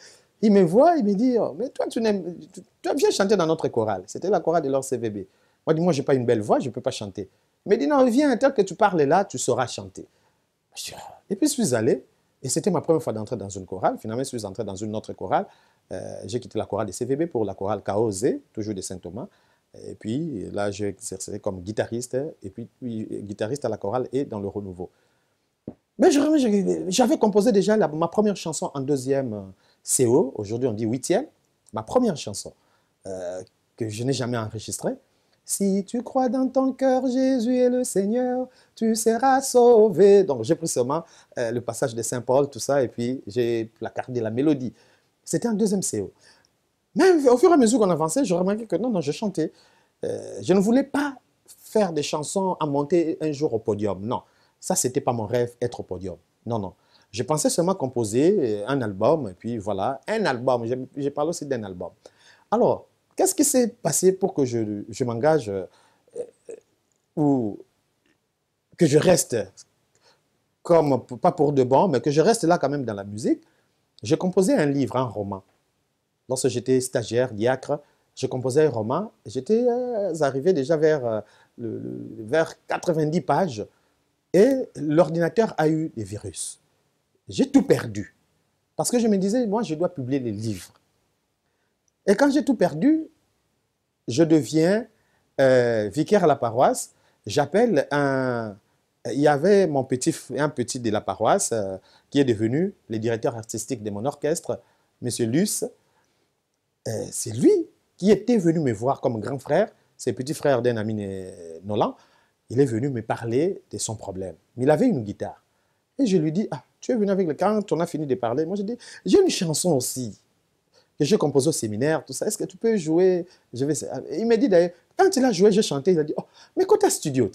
Il me voit, il me dit, oh, mais toi, tu viens chanter dans notre chorale. C'était la chorale de leur CVB. Moi, je dis, moi, je n'ai pas une belle voix, je ne peux pas chanter. Il me dit, non, viens, tel que tu parles là, tu sauras chanter. Et puis, je suis allé, et c'était ma première fois d'entrer dans une chorale. Finalement, je suis entré dans une autre chorale. J'ai quitté la chorale des CVB pour la chorale Kaose, toujours de Saint-Thomas. Et puis, là, j'ai exercé comme guitariste, et puis guitariste à la chorale et dans le renouveau. Mais j'avais composé déjà ma première chanson en deuxième CO, aujourd'hui on dit huitième, ma première chanson que je n'ai jamais enregistrée. Si tu crois dans ton cœur, Jésus est le Seigneur, tu seras sauvé. Donc j'ai pris seulement le passage de Saint Paul, tout ça, et puis j'ai placardé la mélodie. C'était en deuxième CO. Mais au fur et à mesure qu'on avançait, je remarquais que non, je chantais. Je ne voulais pas faire des chansons à monter un jour au podium, non. Ça, ce n'était pas mon rêve, être au podium. Non, non. Je pensais seulement composer un album, et puis voilà, un album. Je parle aussi d'un album. Alors, qu'est-ce qui s'est passé pour que je m'engage ou que je reste comme, pas pour de bon, mais que je reste là quand même dans la musique? J'ai composé un livre, un roman. Lorsque j'étais stagiaire, diacre, je composais un roman. J'étais arrivé déjà vers 90 pages et l'ordinateur a eu des virus. J'ai tout perdu. Parce que je me disais, moi, je dois publier les livres. Et quand j'ai tout perdu, je deviens vicaire à la paroisse. J'appelle un... Il y avait un petit de la paroisse qui est devenu le directeur artistique de mon orchestre, M. Luce. C'est lui qui était venu me voir comme grand frère. C'est petit frère d'un ami Nolan. Il est venu me parler de son problème. Mais il avait une guitare. Et je lui dis, ah, tu es venu avec le... Quand on a fini de parler, moi je dis, j'ai une chanson aussi que j'ai composée au séminaire, tout ça. Est-ce que tu peux jouer? Il m'a dit d'ailleurs, quand il a joué, j'ai chanté, il a dit, oh, mais quand t'as studio?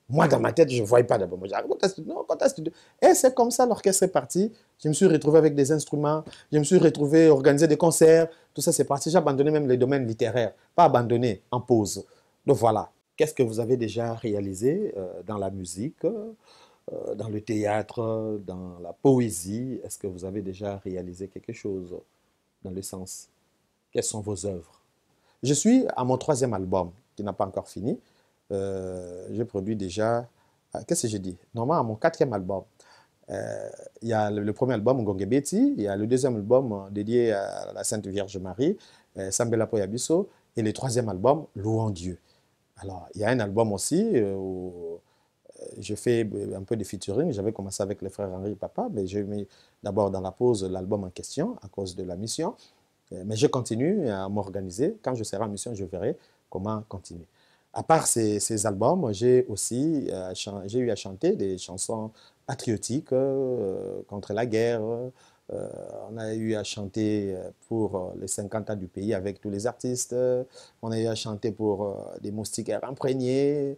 Moi, dans ma tête, je ne voyais pas d'abord. Moi, j'ai dit, non, quand t'as studio. Et c'est comme ça, l'orchestre est parti. Je me suis retrouvé avec des instruments, je me suis retrouvé à organiser des concerts, tout ça, c'est parti. J'ai abandonné même les domaines littéraires, pas abandonné, en pause. Donc voilà. Qu'est-ce que vous avez déjà réalisé dans la musique, dans le théâtre, dans la poésie? Est-ce que vous avez déjà réalisé quelque chose dans le sens? Quelles sont vos œuvres? Je suis à mon troisième album, qui n'a pas encore fini. J'ai produit déjà... Qu'est-ce que j'ai dit? Normalement, à mon quatrième album. Il y a le premier album, Ngongebeti. Il y a le deuxième album dédié à la Sainte Vierge Marie, Sambela Poyabiso. Et le troisième album, Louons Dieu. Alors, il y a un album aussi où je fais un peu de featuring. J'avais commencé avec les frères Henri et Papa, mais j'ai mis d'abord dans la pause l'album en question à cause de la mission. Mais je continue à m'organiser. Quand je serai en mission, je verrai comment continuer. À part ces albums, j'ai aussi j'ai eu à chanter des chansons patriotiques contre la guerre. On a eu à chanter pour les 50 ans du pays avec tous les artistes. On a eu à chanter pour des moustiquaires imprégnés.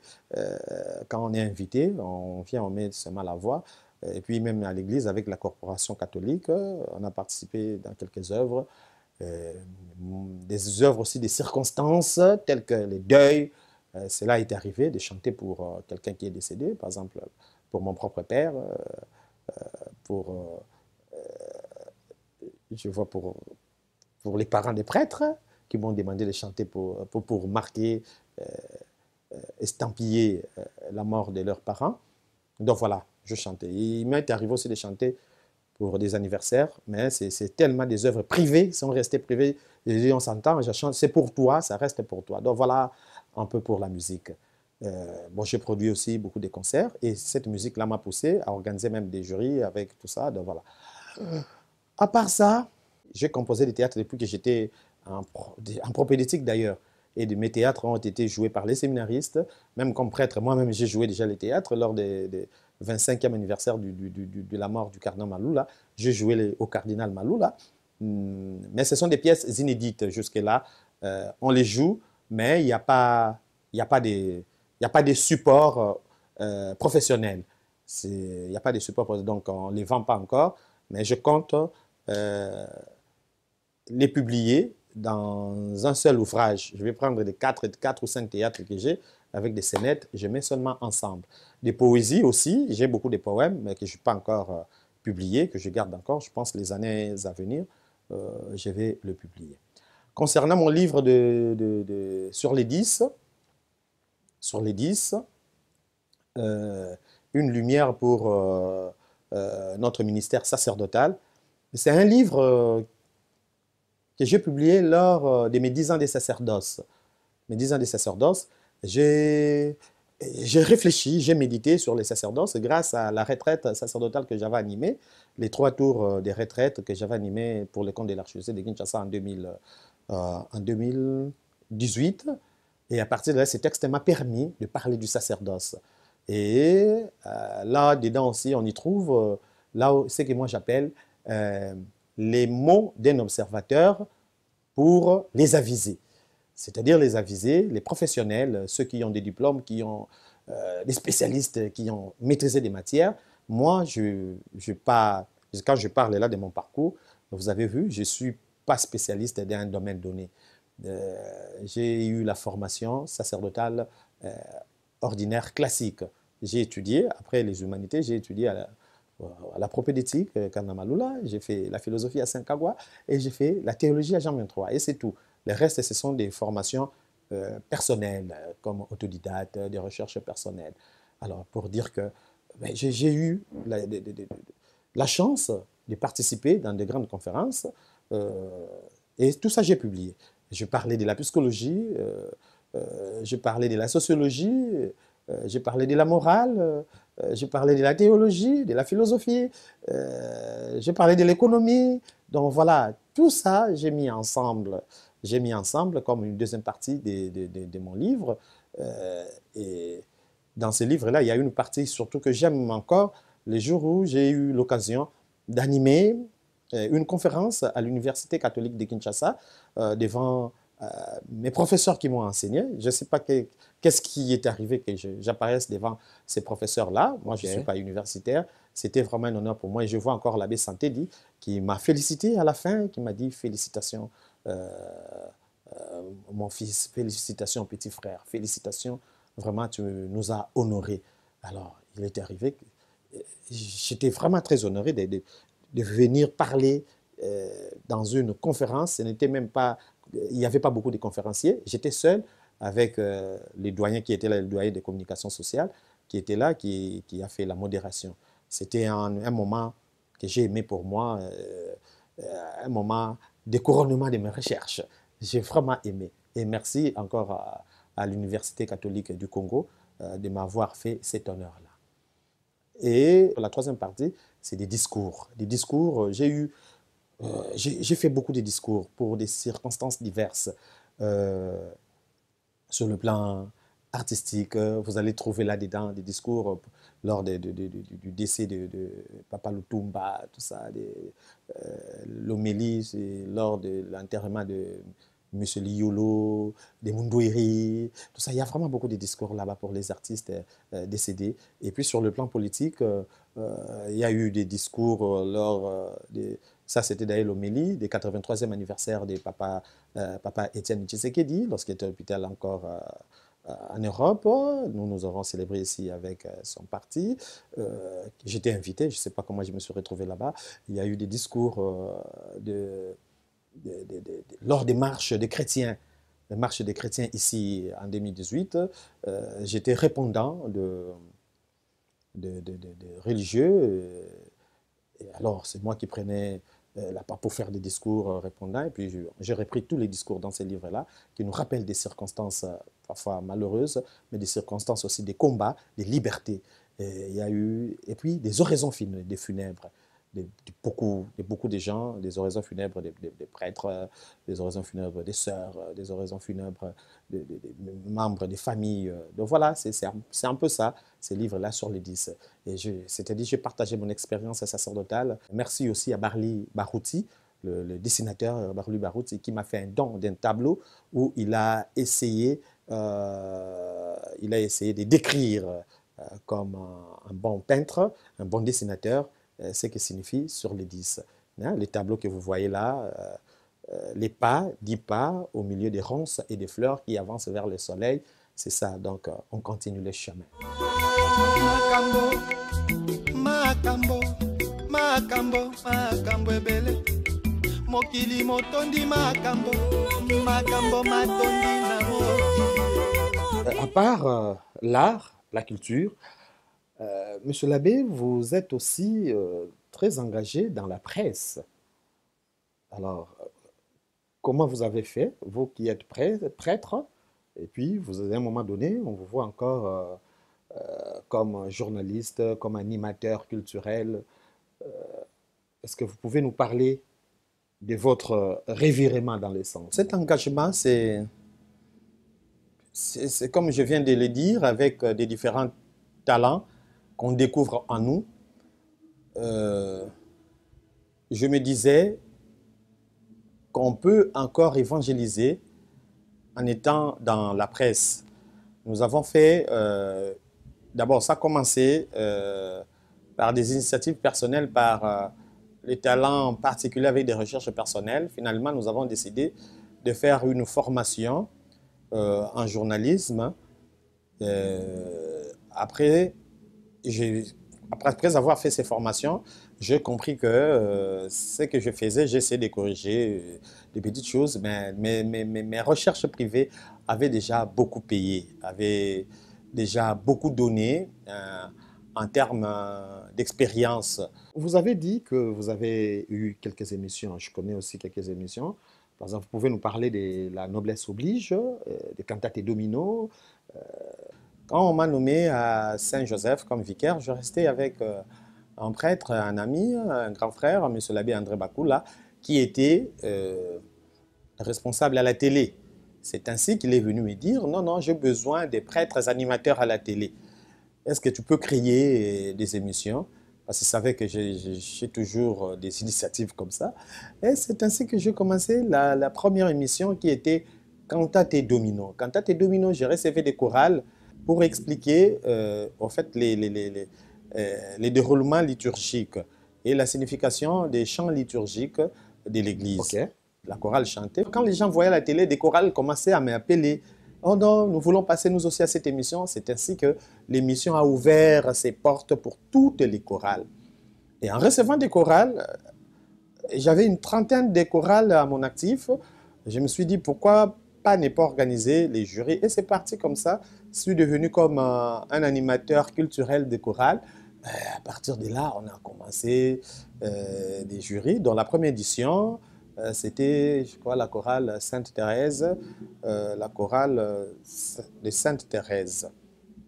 Quand on est invité, on vient, on met seulement la voix. Et puis même à l'église, avec la corporation catholique, on a participé dans quelques œuvres. Des œuvres aussi, des circonstances telles que les deuils. Cela est arrivé de chanter pour quelqu'un qui est décédé, par exemple pour mon propre père, pour, je vois pour pour les parents des prêtres qui m'ont demandé de chanter pour marquer, estampiller la mort de leurs parents. Donc voilà, je chantais. Il m'est arrivé aussi de chanter pour des anniversaires, mais c'est tellement des œuvres privées, sont restées privées. J'ai dit, on s'entend, je chante, c'est pour toi, ça reste pour toi. Donc voilà un peu pour la musique. Bon, j'ai produit aussi beaucoup de concerts et cette musique-là m'a poussé à organiser même des jurys avec tout ça. Donc voilà. À part ça, j'ai composé des théâtres depuis que j'étais en propédeutique d'ailleurs. Et de mes théâtres ont été joués par les séminaristes. Même comme prêtre, moi-même, j'ai joué déjà les théâtres lors des 25e anniversaire de la mort du cardinal Malou. J'ai joué au cardinal Malou. Mais ce sont des pièces inédites jusque-là. On les joue, mais il n'y a pas, il y a pas des, il y a pas des supports professionnels. Il n'y a pas de supports, donc on ne les vend pas encore. Mais je compte les publier dans un seul ouvrage. Je vais prendre des 4 ou 5 théâtres que j'ai avec des scénettes, je mets seulement ensemble. Des poésies aussi, j'ai beaucoup de poèmes, mais que je n'ai pas encore publiés, que je garde encore. Je pense que les années à venir, je vais le publier. Concernant mon livre sur les 10, une lumière pour notre ministère sacerdotal, c'est un livre que j'ai publié lors de mes 10 ans de sacerdoce. Mes 10 ans de sacerdoce, j'ai réfléchi, j'ai médité sur les sacerdoces grâce à la retraite sacerdotale que j'avais animée, les 3 tours des retraites que j'avais animées pour le compte de l'archidiocèse de Kinshasa en 2018. Et à partir de là, ce texte m'a permis de parler du sacerdoce. Et là-dedans aussi, on y trouve ce que moi j'appelle les mots d'un observateur pour les avisés. C'est-à-dire les avisés, les professionnels, ceux qui ont des diplômes, qui ont des spécialistes, qui ont maîtrisé des matières. Moi, quand je parle là de mon parcours, vous avez vu, je ne suis pas spécialiste d'un domaine donné. J'ai eu la formation sacerdotale ordinaire classique. J'ai étudié, après les humanités, j'ai étudié à la propédeutique, Kanamaloula, j'ai fait la philosophie à Saint-Kagwa et j'ai fait la théologie à Jean 23. Et c'est tout. Le reste, ce sont des formations personnelles, comme autodidacte, des recherches personnelles. Alors, pour dire que ben, j'ai eu la chance de participer dans de grandes conférences et tout ça, j'ai publié. Je parlais de la psychologie, je parlais de la sociologie, j'ai parlé de la morale, j'ai parlé de la théologie, de la philosophie, j'ai parlé de l'économie. Donc voilà, tout ça, j'ai mis ensemble. J'ai mis ensemble comme une deuxième partie de mon livre. Et dans ce livre-là, il y a une partie surtout que j'aime encore, les jours où j'ai eu l'occasion d'animer une conférence à l'Université catholique de Kinshasa devant mes professeurs qui m'ont enseigné. Je ne sais pas qu'est-ce qui est arrivé que j'apparaisse devant ces professeurs-là. Moi, je ne suis pas universitaire. C'était vraiment un honneur pour moi. Et je vois encore l'abbé Santédi qui m'a félicité à la fin, qui m'a dit félicitations, mon fils, félicitations, petit frère, félicitations. Vraiment, tu nous as honorés. Alors, il est arrivé, j'étais vraiment très honoré de venir parler dans une conférence. Ce n'était même pas, il n'y avait pas beaucoup de conférenciers. J'étais seul avec les doyens qui étaient là, le doyen des communications sociales, qui était là, qui a fait la modération. C'était un moment que j'ai aimé pour moi, un moment de couronnement de mes recherches. J'ai vraiment aimé. Et merci encore à l'Université catholique du Congo de m'avoir fait cet honneur-là. Et la troisième partie, c'est des discours. Des discours, j'ai fait beaucoup de discours pour des circonstances diverses. Sur le plan artistique, vous allez trouver là-dedans des discours lors du décès de Papa Lutumba, tout ça, l'homélie lors de l'enterrement de M. Liolo, des Mundouiri, tout ça. Il y a vraiment beaucoup de discours là-bas pour les artistes décédés. Et puis sur le plan politique, il y a eu des discours lors des... Ça, c'était d'ailleurs l'homélie des 83e anniversaire de Papa Étienne Tshisekedi, lorsqu'il était à l'hôpital encore en Europe. Nous avons célébré ici avec son parti. J'étais invité, je ne sais pas comment je me suis retrouvé là-bas. Il y a eu des discours lors des marches des chrétiens, ici en 2018, j'étais répondant de religieux. Et alors, c'est moi qui prenais la part pour faire des discours répondants. Et puis, j'ai repris tous les discours dans ces livres-là qui nous rappellent des circonstances parfois malheureuses, mais des circonstances aussi des combats, des libertés. Et il y a eu, et puis, des oraisons des funèbres. Beaucoup de gens, des oraisons funèbres des prêtres, des oraisons funèbres des sœurs, des oraisons funèbres des membres des familles. Donc voilà, c'est un peu ça, ces livres-là sur les 10. Et c'est-à-dire, j'ai partagé mon expérience sacerdotale. Merci aussi à Barli Barouti, le dessinateur Barli Barouti, qui m'a fait un don d'un tableau où il a essayé de décrire comme un bon peintre, un bon dessinateur, ce que signifie sur les 10. Hein, les tableaux que vous voyez là, les pas, 10 pas au milieu des ronces et des fleurs qui avancent vers le soleil, c'est ça, donc on continue le chemin. À part l'art, la culture, Monsieur l'abbé, vous êtes aussi très engagé dans la presse. Alors, comment vous avez fait, vous qui êtes prêtre, et puis à un moment donné, on vous voit encore comme journaliste, comme animateur culturel. Est-ce que vous pouvez nous parler de votre revirement dans le sens? Cet engagement, c'est comme je viens de le dire, avec des différents talents qu'on découvre en nous. Je me disais qu'on peut encore évangéliser en étant dans la presse. Nous avons fait, d'abord ça a commencé par des initiatives personnelles, par les talents particuliers avec des recherches personnelles. Finalement, nous avons décidé de faire une formation en journalisme. Après avoir fait ces formations, j'ai compris que ce que je faisais, j'essayais de corriger des petites choses, mais mes recherches privées avaient déjà beaucoup payé, avaient déjà beaucoup donné en termes d'expérience. Vous avez dit que vous avez eu quelques émissions, je connais aussi quelques émissions. Par exemple, vous pouvez nous parler de La Noblesse Oblige, de Cantate et Domino. Quand on m'a nommé à Saint-Joseph comme vicaire, je restais avec un prêtre, un ami, un grand frère, M. l'abbé André Bakoula, qui était responsable à la télé. C'est ainsi qu'il est venu me dire, non, non, j'ai besoin des prêtres animateurs à la télé. Est-ce que tu peux créer des émissions? Parce qu'il savait que j'ai toujours des initiatives comme ça. Et c'est ainsi que j'ai commencé la première émission qui était Cantate et Domino. Cantate et Domino, j'ai recevé des chorales pour expliquer en fait les déroulements liturgiques et la signification des chants liturgiques de l'Église. Okay. La chorale chantait. Quand les gens voyaient la télé, des chorales commençaient à m'appeler. Oh non, nous voulons passer nous aussi à cette émission. C'est ainsi que l'émission a ouvert ses portes pour toutes les chorales. Et en recevant des chorales, j'avais une trentaine de chorales à mon actif. Je me suis dit, pourquoi pas ne pas organiser les jurys? Et c'est parti comme ça. Je suis devenu comme un animateur culturel de chorales. À partir de là, on a commencé des jurys. Dans la première édition, c'était, je crois, la chorale Sainte-Thérèse, la chorale de Sainte-Thérèse,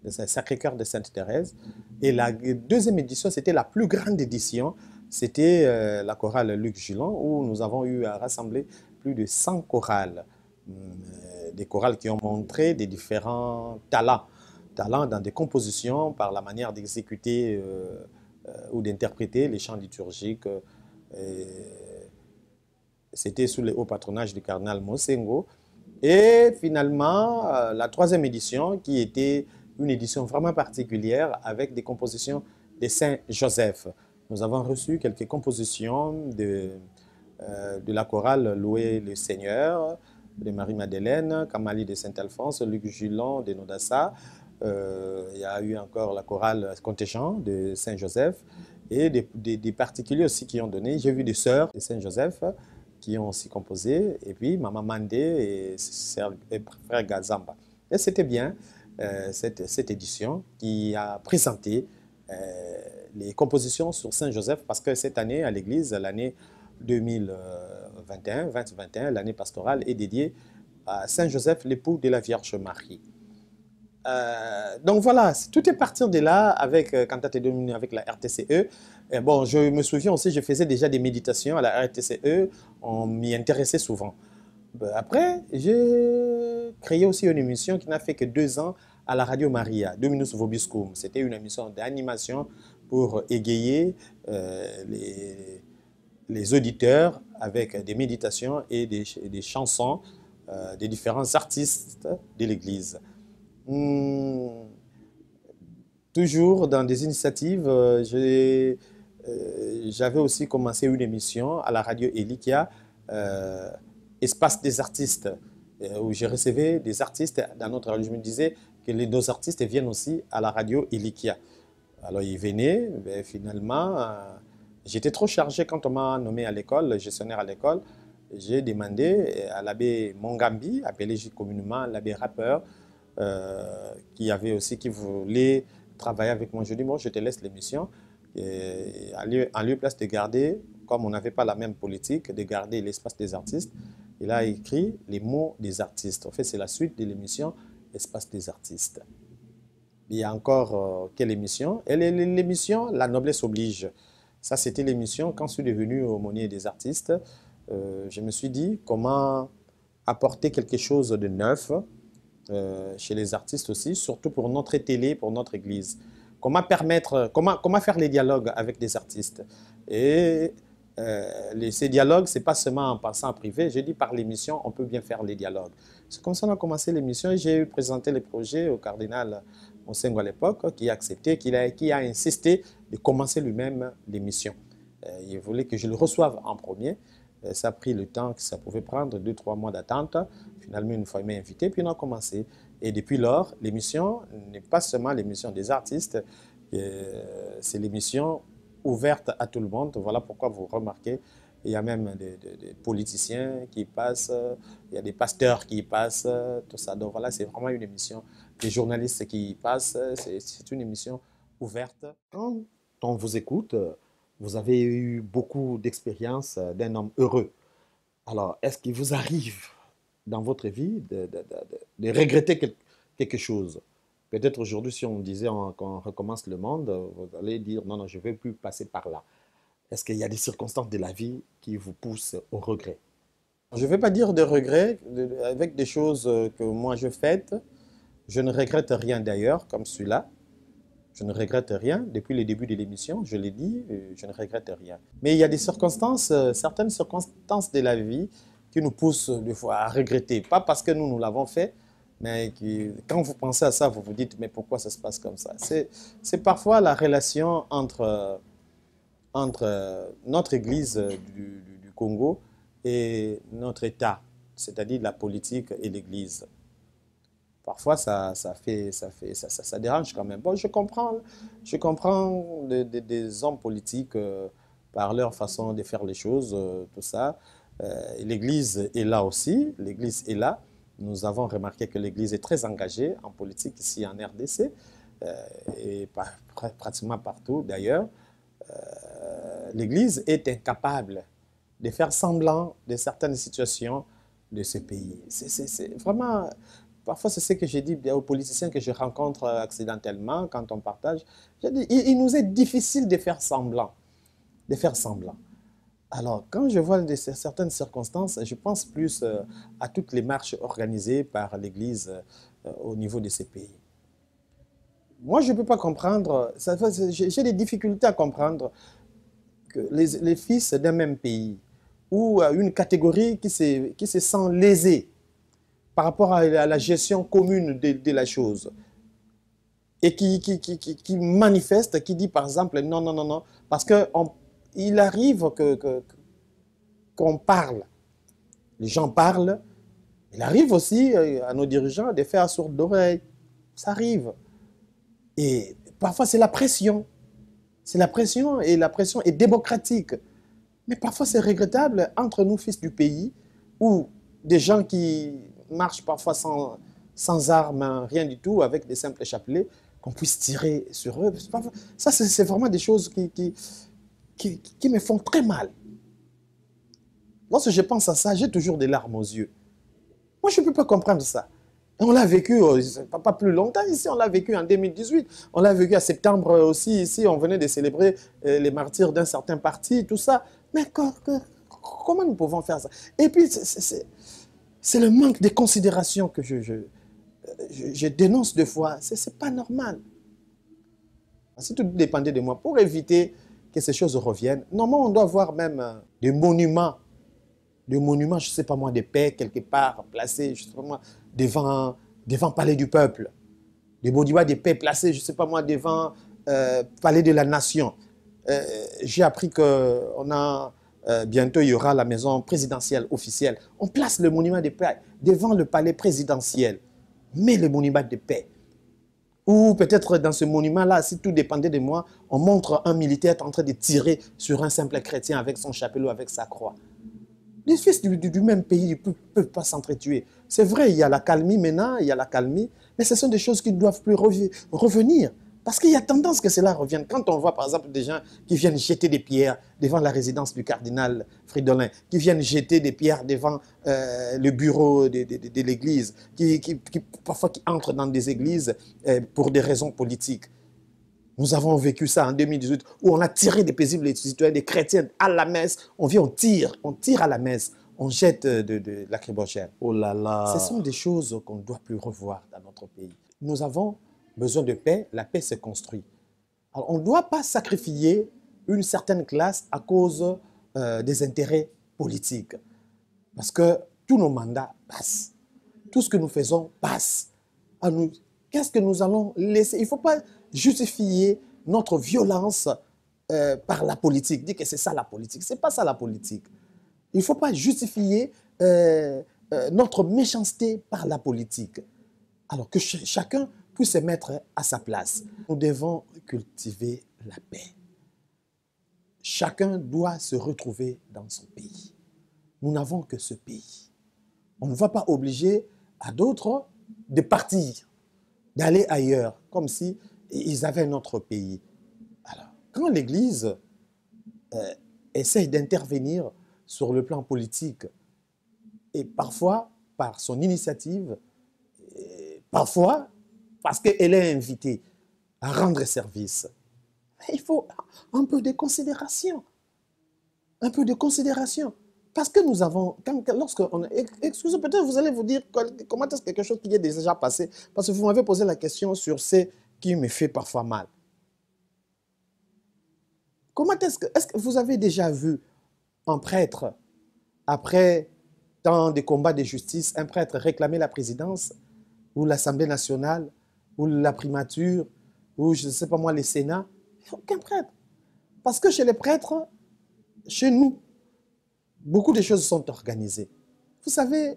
le Sacré-Cœur de Sainte-Thérèse. Et la deuxième édition, c'était la plus grande édition. C'était la chorale Luc Gillon, où nous avons eu à rassembler plus de 100 chorales. Des chorales qui ont montré des différents talents dans des compositions, par la manière d'exécuter ou d'interpréter les chants liturgiques. C'était sous le haut patronage du cardinal Mosengo. Et finalement, la troisième édition, qui était une édition vraiment particulière avec des compositions de Saint-Joseph. Nous avons reçu quelques compositions de la chorale Louer le Seigneur, de Marie-Madeleine, Kamali de Saint-Alphonse, Luc Gillon de Nodassa. Il y a eu encore la chorale Contingent de Saint-Joseph et des particuliers aussi qui ont donné. J'ai vu des sœurs de Saint-Joseph qui ont aussi composé, et puis Maman Mandé et Frère Gazamba. Et c'était bien cette édition qui a présenté les compositions sur Saint-Joseph, parce que cette année, à l'église, l'année 2021, l'année pastorale, est dédiée à Saint-Joseph, l'époux de la Vierge Marie. Donc voilà, tout est parti de là avec Cantate Domini, avec la RTCE. Et bon, je me souviens aussi, je faisais déjà des méditations à la RTCE, on m'y intéressait souvent. Après, j'ai créé aussi une émission qui n'a fait que 2 ans à la Radio Maria, Dominus Vobiscum. C'était une émission d'animation pour égayer les auditeurs avec des méditations et des chansons des différents artistes de l'Église. Toujours dans des initiatives, j'avais aussi commencé une émission à la radio Elikia, Espace des artistes, où je recevais des artistes dans notre radio. Je me disais que les deux artistes viennent aussi à la radio Elikia. Alors ils venaient, mais finalement, j'étais trop chargé quand on m'a nommé à l'école, gestionnaire à l'école. J'ai demandé à l'abbé Mongambi, appelé communément l'abbé rappeur, qui voulait travailler avec moi. Je dis, bon, je te laisse l'émission. En lieu place de garder, comme on n'avait pas la même politique, de garder l'espace des artistes, il a écrit les mots des artistes. En fait, c'est la suite de l'émission Espace des artistes. Il y a encore quelle émission? L'émission La noblesse oblige. Ça, c'était l'émission quand je suis devenu aumônier des artistes. Je me suis dit comment apporter quelque chose de neuf chez les artistes aussi, surtout pour notre télé, pour notre église. Comment faire les dialogues avec des artistes. Et ces dialogues, ce n'est pas seulement en passant en privé. J'ai dit par l'émission, on peut bien faire les dialogues. C'est comme ça qu'on a commencé l'émission et j'ai présenté les projets au cardinal Monsengo à l'époque, qui a accepté, qui a insisté de commencer lui-même l'émission. Il voulait que je le reçoive en premier. Ça a pris le temps que ça pouvait prendre, 2-3 mois d'attente. Finalement, une fois, il m'a invité, puis on a commencé. Et depuis lors, l'émission n'est pas seulement l'émission des artistes, c'est l'émission ouverte à tout le monde. Voilà pourquoi vous remarquez, il y a même des politiciens qui passent, il y a des pasteurs qui passent, tout ça. Donc voilà, c'est vraiment une émission, des journalistes qui passent, c'est une émission ouverte. Quand on vous écoute, vous avez eu beaucoup d'expérience d'un homme heureux. Alors, est-ce qu'il vous arrive dans votre vie de regretter quelque chose? Peut-être aujourd'hui, si on disait qu'on recommence le monde, vous allez dire non, non, je ne vais plus passer par là. Est-ce qu'il y a des circonstances de la vie qui vous poussent au regret? Je ne vais pas dire de regret, avec des choses que moi je fais. Je ne regrette rien d'ailleurs, comme celui-là. Je ne regrette rien. Depuis le début de l'émission, je l'ai dit, je ne regrette rien. Mais il y a des circonstances, certaines circonstances de la vie qui nous poussent des fois à regretter. Pas parce que nous l'avons fait, mais quand vous pensez à ça, vous vous dites, mais pourquoi ça se passe comme ça? C'est parfois la relation entre notre Église du Congo et notre État, c'est-à-dire la politique et l'Église. Parfois, ça dérange quand même. Bon, je comprends des hommes politiques par leur façon de faire les choses, tout ça. L'Église est là aussi, l'Église est là. Nous avons remarqué que l'Église est très engagée en politique ici en RDC, et pratiquement partout d'ailleurs. L'Église est incapable de faire semblant de certaines situations de ce pays. C'est vraiment... Parfois, c'est ce que j'ai dit aux politiciens que je rencontre accidentellement quand on partage. J'ai dit, il nous est difficile de faire semblant. De faire semblant. Alors, quand je vois certaines circonstances, je pense plus à toutes les marches organisées par l'Église au niveau de ces pays. Moi, je ne peux pas comprendre, j'ai des difficultés à comprendre que les fils d'un même pays ou une catégorie qui se sent lésée par rapport à la gestion commune de la chose et qui manifeste, qui dit par exemple non, non, non, non, parce qu'il arrive qu'on parle, les gens parlent, il arrive aussi à nos dirigeants de faire sourde d'oreille, ça arrive. Et parfois c'est la pression et la pression est démocratique. Mais parfois, c'est regrettable entre nous, fils du pays, ou des gens qui marchent parfois sans armes, rien du tout, avec des simples chapelets, qu'on puisse tirer sur eux. Ça, c'est vraiment des choses qui me font très mal. Lorsque je pense à ça, j'ai toujours des larmes aux yeux. Moi, je ne peux pas comprendre ça. On l'a vécu, pas plus longtemps ici, on l'a vécu en 2018, on l'a vécu en septembre aussi, ici, on venait de célébrer les martyrs d'un certain parti, tout ça. Mais comment nous pouvons faire ça? Et puis, c'est le manque de considération que je dénonce deux fois. Ce n'est pas normal. Si tout dépendait de moi, pour éviter que ces choses reviennent, normalement, on doit avoir même des monuments, je ne sais pas moi, de paix quelque part, placés, je ne sais pas moi, devant le palais du peuple. Des monuments de paix placés, je ne sais pas moi, devant le palais de la nation. J'ai appris qu'on a, bientôt, il y aura la maison présidentielle officielle. On place le monument de paix devant le palais présidentiel. Mais le monument de paix. Ou peut-être dans ce monument-là, si tout dépendait de moi, on montre un militaire en train de tirer sur un simple chrétien avec son chapelet ou avec sa croix. Les fils du même pays ne peuvent pas s'entretuer. C'est vrai, il y a la calmie maintenant, il y a la calmie, mais ce sont des choses qui ne doivent plus revenir. Parce qu'il y a tendance que cela revienne. Quand on voit par exemple des gens qui viennent jeter des pierres devant la résidence du cardinal Fridolin, qui viennent jeter des pierres devant le bureau de l'église, parfois qui entrent dans des églises pour des raisons politiques. Nous avons vécu ça en 2018 où on a tiré des paisibles citoyens, des chrétiens à la messe. On vient, on tire à la messe, on jette de lacrymogène. Oh là là. Ce sont des choses qu'on ne doit plus revoir dans notre pays. Nous avons besoin de paix, la paix se construit. Alors, on ne doit pas sacrifier une certaine classe à cause des intérêts politiques. Parce que tous nos mandats passent. Tout ce que nous faisons passe. Qu'est-ce que nous allons laisser? Il ne faut pas justifier notre violence par la politique. Dire que c'est ça la politique. Ce n'est pas ça la politique. Il ne faut pas justifier notre méchanceté par la politique. Alors que chacun puisse se mettre à sa place. Nous devons cultiver la paix. Chacun doit se retrouver dans son pays. Nous n'avons que ce pays. On ne va pas obliger à d'autres de partir, d'aller ailleurs, comme si ils avaient notre pays. Alors, quand l'Église essaye d'intervenir sur le plan politique, et parfois par son initiative, parfois parce qu'elle est invitée à rendre service, il faut un peu de considération. Un peu de considération. Parce que nous avons, excusez, peut-être vous allez vous dire comment est-ce quelque chose qui est déjà passé, parce que vous m'avez posé la question sur ce qui me fait parfois mal. Comment est-ce que vous avez déjà vu un prêtre, après tant de combats de justice, un prêtre réclamer la présidence, ou l'Assemblée nationale, ou la primature, ou je ne sais pas moi, le Sénat? Aucun prêtre. Parce que chez les prêtres, chez nous, beaucoup de choses sont organisées. Vous savez,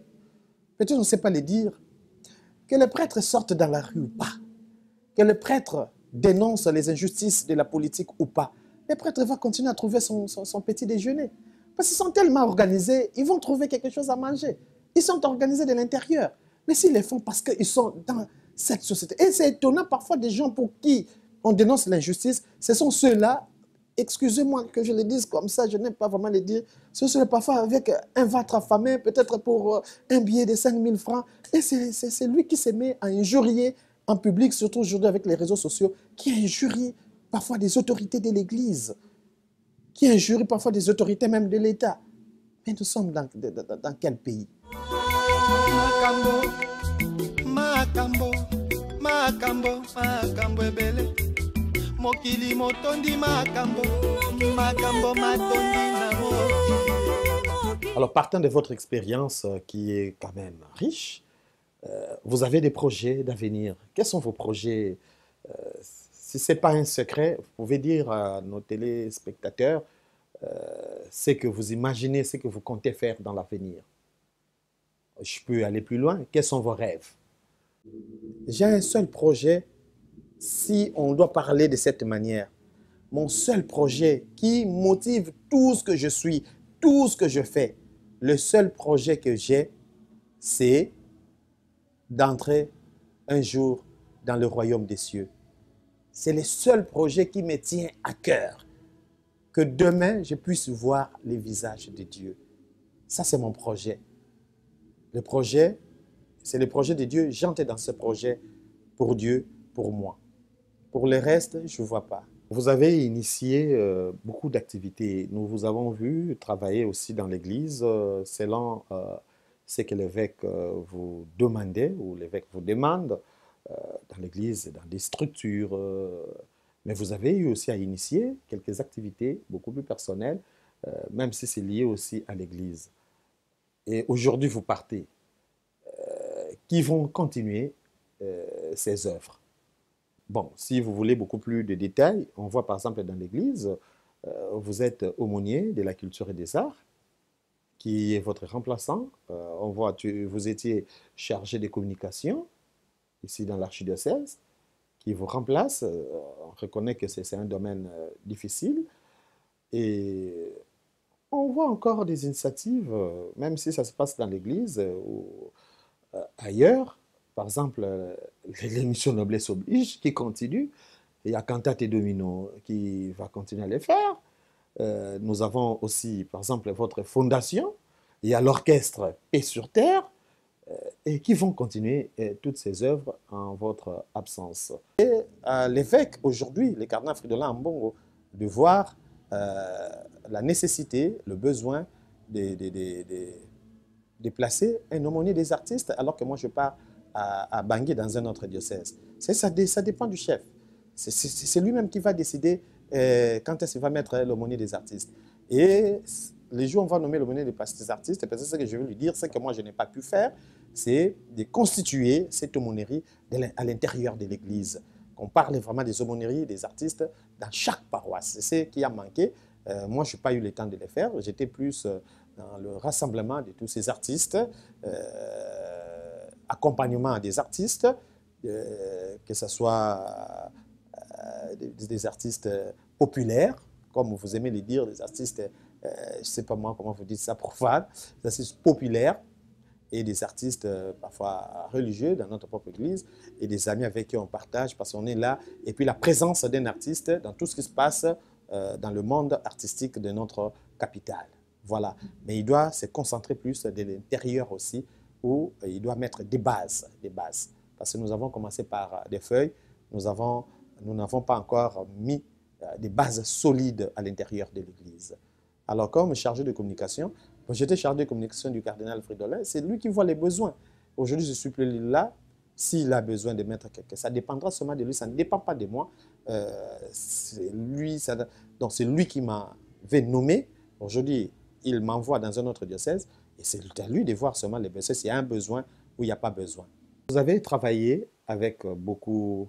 peut-être on ne sait pas le dire, que les prêtres sortent dans la rue ou pas, que le prêtre dénonce les injustices de la politique ou pas, le prêtre va continuer à trouver son petit déjeuner. Parce qu'ils sont tellement organisés, ils vont trouver quelque chose à manger. Ils sont organisés de l'intérieur. Mais s'ils le font parce qu'ils sont dans cette société. Et c'est étonnant, parfois des gens pour qui on dénonce l'injustice, ce sont ceux-là, excusez-moi que je le dise comme ça, je n'aime pas vraiment le dire, ce sont parfois avec un ventre affamé, peut-être pour un billet de 5 000 francs. Et c'est lui qui se met à injurier en public, surtout aujourd'hui avec les réseaux sociaux, qui injurie parfois des autorités de l'Église, qui injurie parfois des autorités même de l'État. Mais nous sommes dans quel pays? Makambo, makambo, makambo ebele. Mokili motondi makambo, makambo matondi na moki. Alors, partant de votre expérience qui est quand même riche, vous avez des projets d'avenir. Quels sont vos projets? Si ce n'est pas un secret, vous pouvez dire à nos téléspectateurs ce que vous imaginez, ce que vous comptez faire dans l'avenir. Je peux aller plus loin. Quels sont vos rêves? J'ai un seul projet, si on doit parler de cette manière. mon seul projet qui motive tout ce que je suis, tout ce que je fais, le seul projet que j'ai, c'est d'entrer un jour dans le royaume des cieux. C'est le seul projet qui me tient à cœur. Que demain, je puisse voir les visages de Dieu. Ça, c'est mon projet. Le projet, c'est le projet de Dieu. J'entre dans ce projet pour Dieu, pour moi. Pour le reste, je ne vois pas. Vous avez initié beaucoup d'activités. Nous vous avons vu travailler aussi dans l'Église selon ce que l'évêque vous demandait ou l'évêque vous demande dans l'Église, dans des structures. Mais vous avez eu aussi à initier quelques activités beaucoup plus personnelles, même si c'est lié aussi à l'Église. Et aujourd'hui, vous partez. Qui vont continuer ces œuvres. Bon, si vous voulez beaucoup plus de détails, on voit par exemple dans l'Église, vous êtes aumônier de la culture et des arts, qui est votre remplaçant. On voit, vous étiez chargé des communications, ici dans l'archidiocèse, qui vous remplace. On reconnaît que c'est un domaine difficile. Et on voit encore des initiatives, même si ça se passe dans l'Église ou ailleurs. Par exemple, l'émission Noblesse oblige qui continue. Il y a Cantate et Domino qui va continuer à les faire. Nous avons aussi, par exemple, votre fondation. Il y a l'orchestre Paix sur Terre et qui vont continuer toutes ces œuvres en votre absence. Et l'évêque, aujourd'hui, le cardinal Fridolin Ambongo, de voir la nécessité, le besoin de placer un aumônier des artistes alors que moi je pars à Bangui dans un autre diocèse. Ça dépend du chef. C'est lui-même qui va décider quand est-ce qu'il va mettre l'aumônier des artistes. Et les jours où on va nommer l'aumônier des artistes, peut-être ce que je veux lui dire, c'est que moi je n'ai pas pu faire, c'est de constituer cette aumônerie à l'intérieur de l'Église. Qu'on parle vraiment des aumôneries des artistes dans chaque paroisse. C'est ce qui a manqué. Moi, je n'ai pas eu le temps de le faire. J'étais plus dans le rassemblement de tous ces artistes, accompagnement des artistes, que ce soit des artistes populaires, comme vous aimez les dire, des artistes, je ne sais pas moi comment vous dites ça, profanes, des artistes populaires, et des artistes parfois religieux dans notre propre église, et des amis avec qui on partage, parce qu'on est là, et puis la présence d'un artiste dans tout ce qui se passe dans le monde artistique de notre capitale. Voilà. Mais il doit se concentrer plus de l'intérieur aussi, où il doit mettre des bases. Parce que nous avons commencé par des feuilles, nous n'avons pas encore mis des bases solides à l'intérieur de l'Église. Alors, comme chargé de communication, j'étais chargé de communication du cardinal Fridolin, c'est lui qui voit les besoins. Aujourd'hui, je suis plus là. S'il a besoin de mettre quelqu'un, ça dépendra seulement de lui, ça ne dépend pas de moi. C'est lui qui m'avait nommé. Aujourd'hui, il m'envoie dans un autre diocèse et c'est à lui de voir seulement les besoins, s'il y a un besoin ou il n'y a pas besoin. Vous avez travaillé avec beaucoup,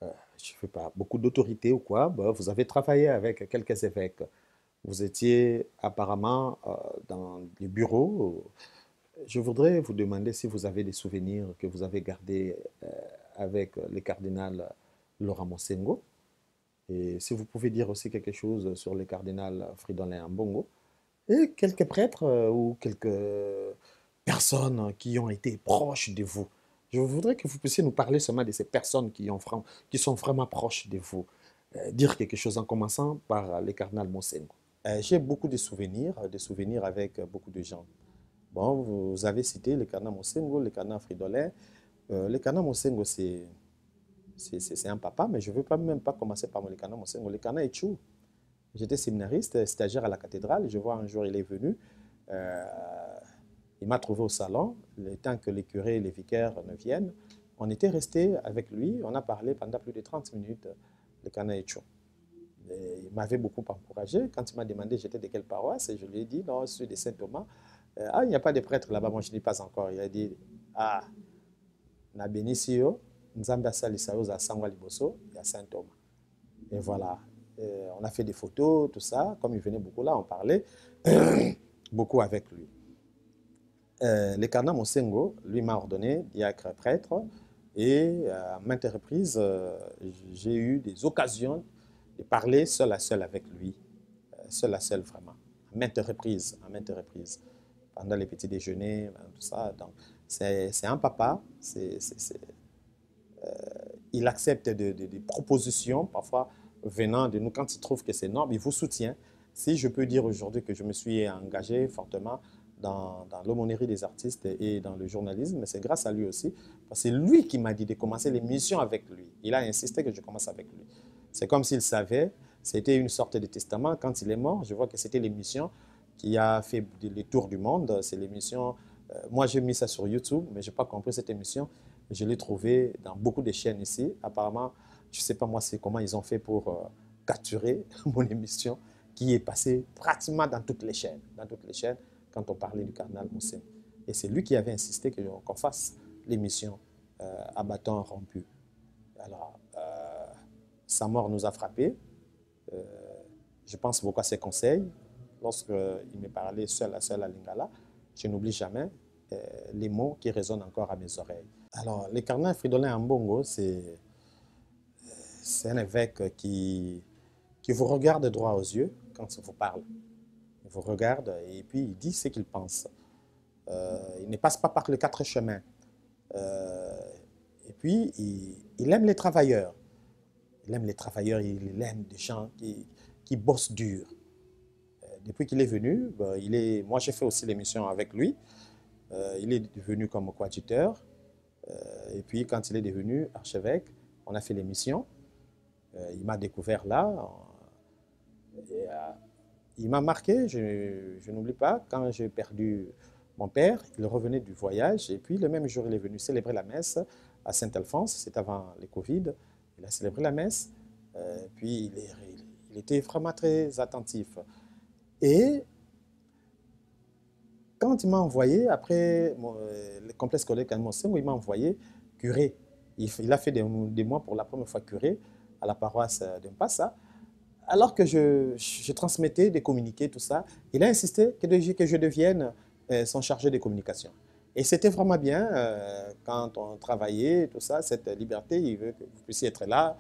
je ne sais pas, beaucoup d'autorités ou quoi. Vous avez travaillé avec quelques évêques. Vous étiez apparemment dans les bureaux. Je voudrais vous demander si vous avez des souvenirs que vous avez gardés avec le cardinal Laurent Monsengo. Et si vous pouvez dire aussi quelque chose sur le cardinal Fridolin Ambongo. Et quelques prêtres ou quelques personnes qui ont été proches de vous. Je voudrais que vous puissiez nous parler seulement de ces personnes qui sont vraiment proches de vous. Dire quelque chose en commençant par le cardinal Monsengo. J'ai beaucoup de souvenirs avec beaucoup de gens. Bon, vous avez cité le cardinal Monsengo, le cardinal Fridolin. Le cardinal Monsengo, c'est un papa, mais je ne veux même pas commencer par le cardinal Monsengo. Le cardinal Etchou. J'étais séminariste, stagiaire à la cathédrale. Je vois un jour, il est venu. Il m'a trouvé au salon. Le temps que les curés et les vicaires ne viennent, on était restés avec lui. On a parlé pendant plus de 30 minutes, le cardinal Etchou. Il m'avait beaucoup encouragé. Quand il m'a demandé j'étais de quelle paroisse, et je lui ai dit, non, je suis de Saint-Thomas. Il n'y a pas de prêtre là-bas, moi je n'y pas encore. Il a dit, na Benicio, Nzambe Asalisao za Sangwa Liboso, il y a Saint-Thomas. Et voilà. On a fait des photos, tout ça. Comme il venait beaucoup là, on parlait beaucoup avec lui. Le cardinal Monsengo, lui, m'a ordonné diacre prêtre. Et à maintes reprises, j'ai eu des occasions de parler seul à seul avec lui, seul à seul vraiment, à maintes reprises, pendant les petits déjeuners, tout ça. Donc, c'est un papa, il accepte des propositions, parfois venant de nous, quand il trouve que c'est noble, il vous soutient. Si je peux dire aujourd'hui que je me suis engagé fortement dans l'aumônerie des artistes et dans le journalisme, c'est grâce à lui aussi, parce que c'est lui qui m'a dit de commencer l'émission avec lui. Il a insisté que je commence avec lui. C'est comme s'il savait, c'était une sorte de testament. Quand il est mort, je vois que c'était l'émission qui a fait les tours du monde. C'est l'émission, moi j'ai mis ça sur YouTube, mais je n'ai pas compris cette émission. Je l'ai trouvée dans beaucoup de chaînes ici. Apparemment, je ne sais pas moi c'est comment ils ont fait pour capturer mon émission qui est passée pratiquement dans toutes les chaînes. Dans toutes les chaînes, quand on parlait du cardinal Moussem. Et c'est lui qui avait insisté qu'on fasse l'émission à bâton rompu. Alors, sa mort nous a frappés. Je pense beaucoup à ses conseils. Lorsqu'il me parlait seul à Lingala, je n'oublie jamais les mots qui résonnent encore à mes oreilles. Alors, le cardinal Fridolin Ambongo, c'est un évêque qui vous regarde droit aux yeux quand il vous parle. Il vous regarde et puis il dit ce qu'il pense. Il ne passe pas par les quatre chemins. Et puis, il aime les travailleurs. Il aime les travailleurs, il aime des gens qui bossent dur. Depuis qu'il est venu, moi j'ai fait aussi l'émission avec lui. Il est devenu comme coadjuteur. Et puis quand il est devenu archevêque, on a fait l'émission. Il m'a découvert là. Et, il m'a marqué, je n'oublie pas, quand j'ai perdu mon père, il revenait du voyage. Et puis le même jour, il est venu célébrer la messe à Saint-Alphonse. C'était avant le Covid. Il a célébré la messe. Puis il était vraiment très attentif. Et quand il m'a envoyé, après le complexe scolaire Kanmonsemo, il m'a envoyé curé. Il a fait des mois pour la première fois curé à la paroisse de Mpassa. Alors que je transmettais des communiqués, tout ça, il a insisté que je devienne son chargé de communication. Et c'était vraiment bien quand on travaillait, tout ça, cette liberté, il veut que vous puissiez être là,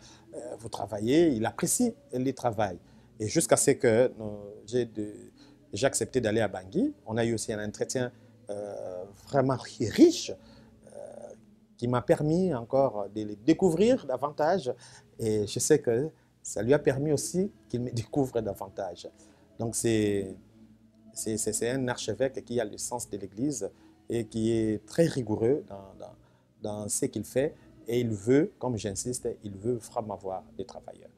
vous travaillez, il apprécie le travail. Et jusqu'à ce que j'ai accepté d'aller à Bangui, on a eu aussi un entretien vraiment riche qui m'a permis encore de les découvrir davantage. Et je sais que ça lui a permis aussi qu'il me découvre davantage. Donc c'est un archevêque qui a le sens de l'Église et qui est très rigoureux dans ce qu'il fait. Et il veut, comme j'insiste, il veut vraiment avoir des travailleurs.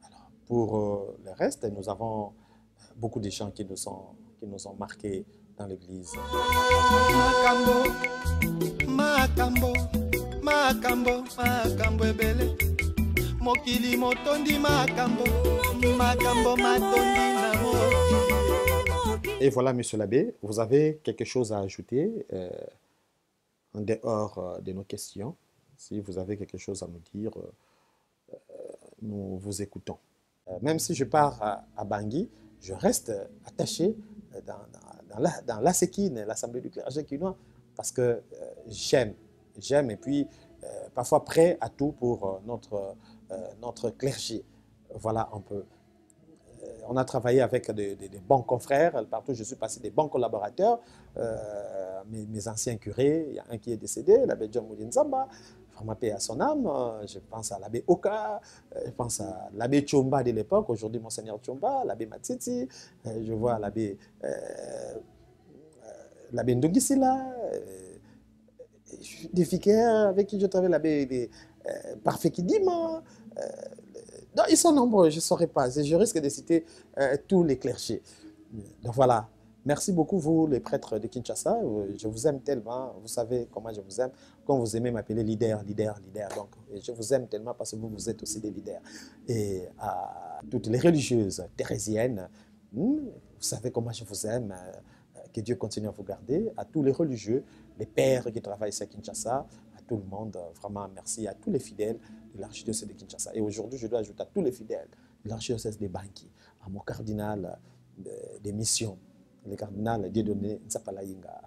Alors, pour le reste, nous avons beaucoup de gens qui nous ont marqués dans l'Église. Makambo ebele mokili motondi makambo matondi na moki. Et voilà, monsieur l'abbé, vous avez quelque chose à ajouter en dehors de nos questions. Si vous avez quelque chose à nous dire, nous vous écoutons. Même si je pars à Bangui, je reste attaché dans l'ASEKIN, l'Assemblée du clergé quinois, parce que j'aime et puis parfois prêt à tout pour notre clergé. Voilà un peu. On a travaillé avec des bons confrères, partout je suis passé des bons collaborateurs, mes anciens curés, il y a un qui est décédé, l'abbé John Moulinzamba, vraiment paix à son âme, je pense à l'abbé Oka, je pense à l'abbé Tchomba de l'époque, aujourd'hui Monseigneur Tchomba, l'abbé Matiti, je vois l'abbé Ndongisila, des vicaires avec qui je travaille, l'abbé Parfait Kidima. Non, ils sont nombreux, je ne saurais pas. Je risque de citer tous les clergés. Donc voilà. Merci beaucoup, vous, les prêtres de Kinshasa. Je vous aime tellement. Vous savez comment je vous aime. Comme vous aimez m'appeler leader. Donc, je vous aime tellement parce que vous êtes aussi des leaders. Et à toutes les religieuses thérésiennes, vous savez comment je vous aime. Que Dieu continue à vous garder. À tous les religieux, les pères qui travaillent ici à Kinshasa, à tout le monde, vraiment merci. À tous les fidèles de l'archidiocèse de Kinshasa. Et aujourd'hui, je dois ajouter à tous les fidèles de l'archidiocèse de Bangui, à mon cardinal des missions, le cardinal Dieudonné Nzapalainga,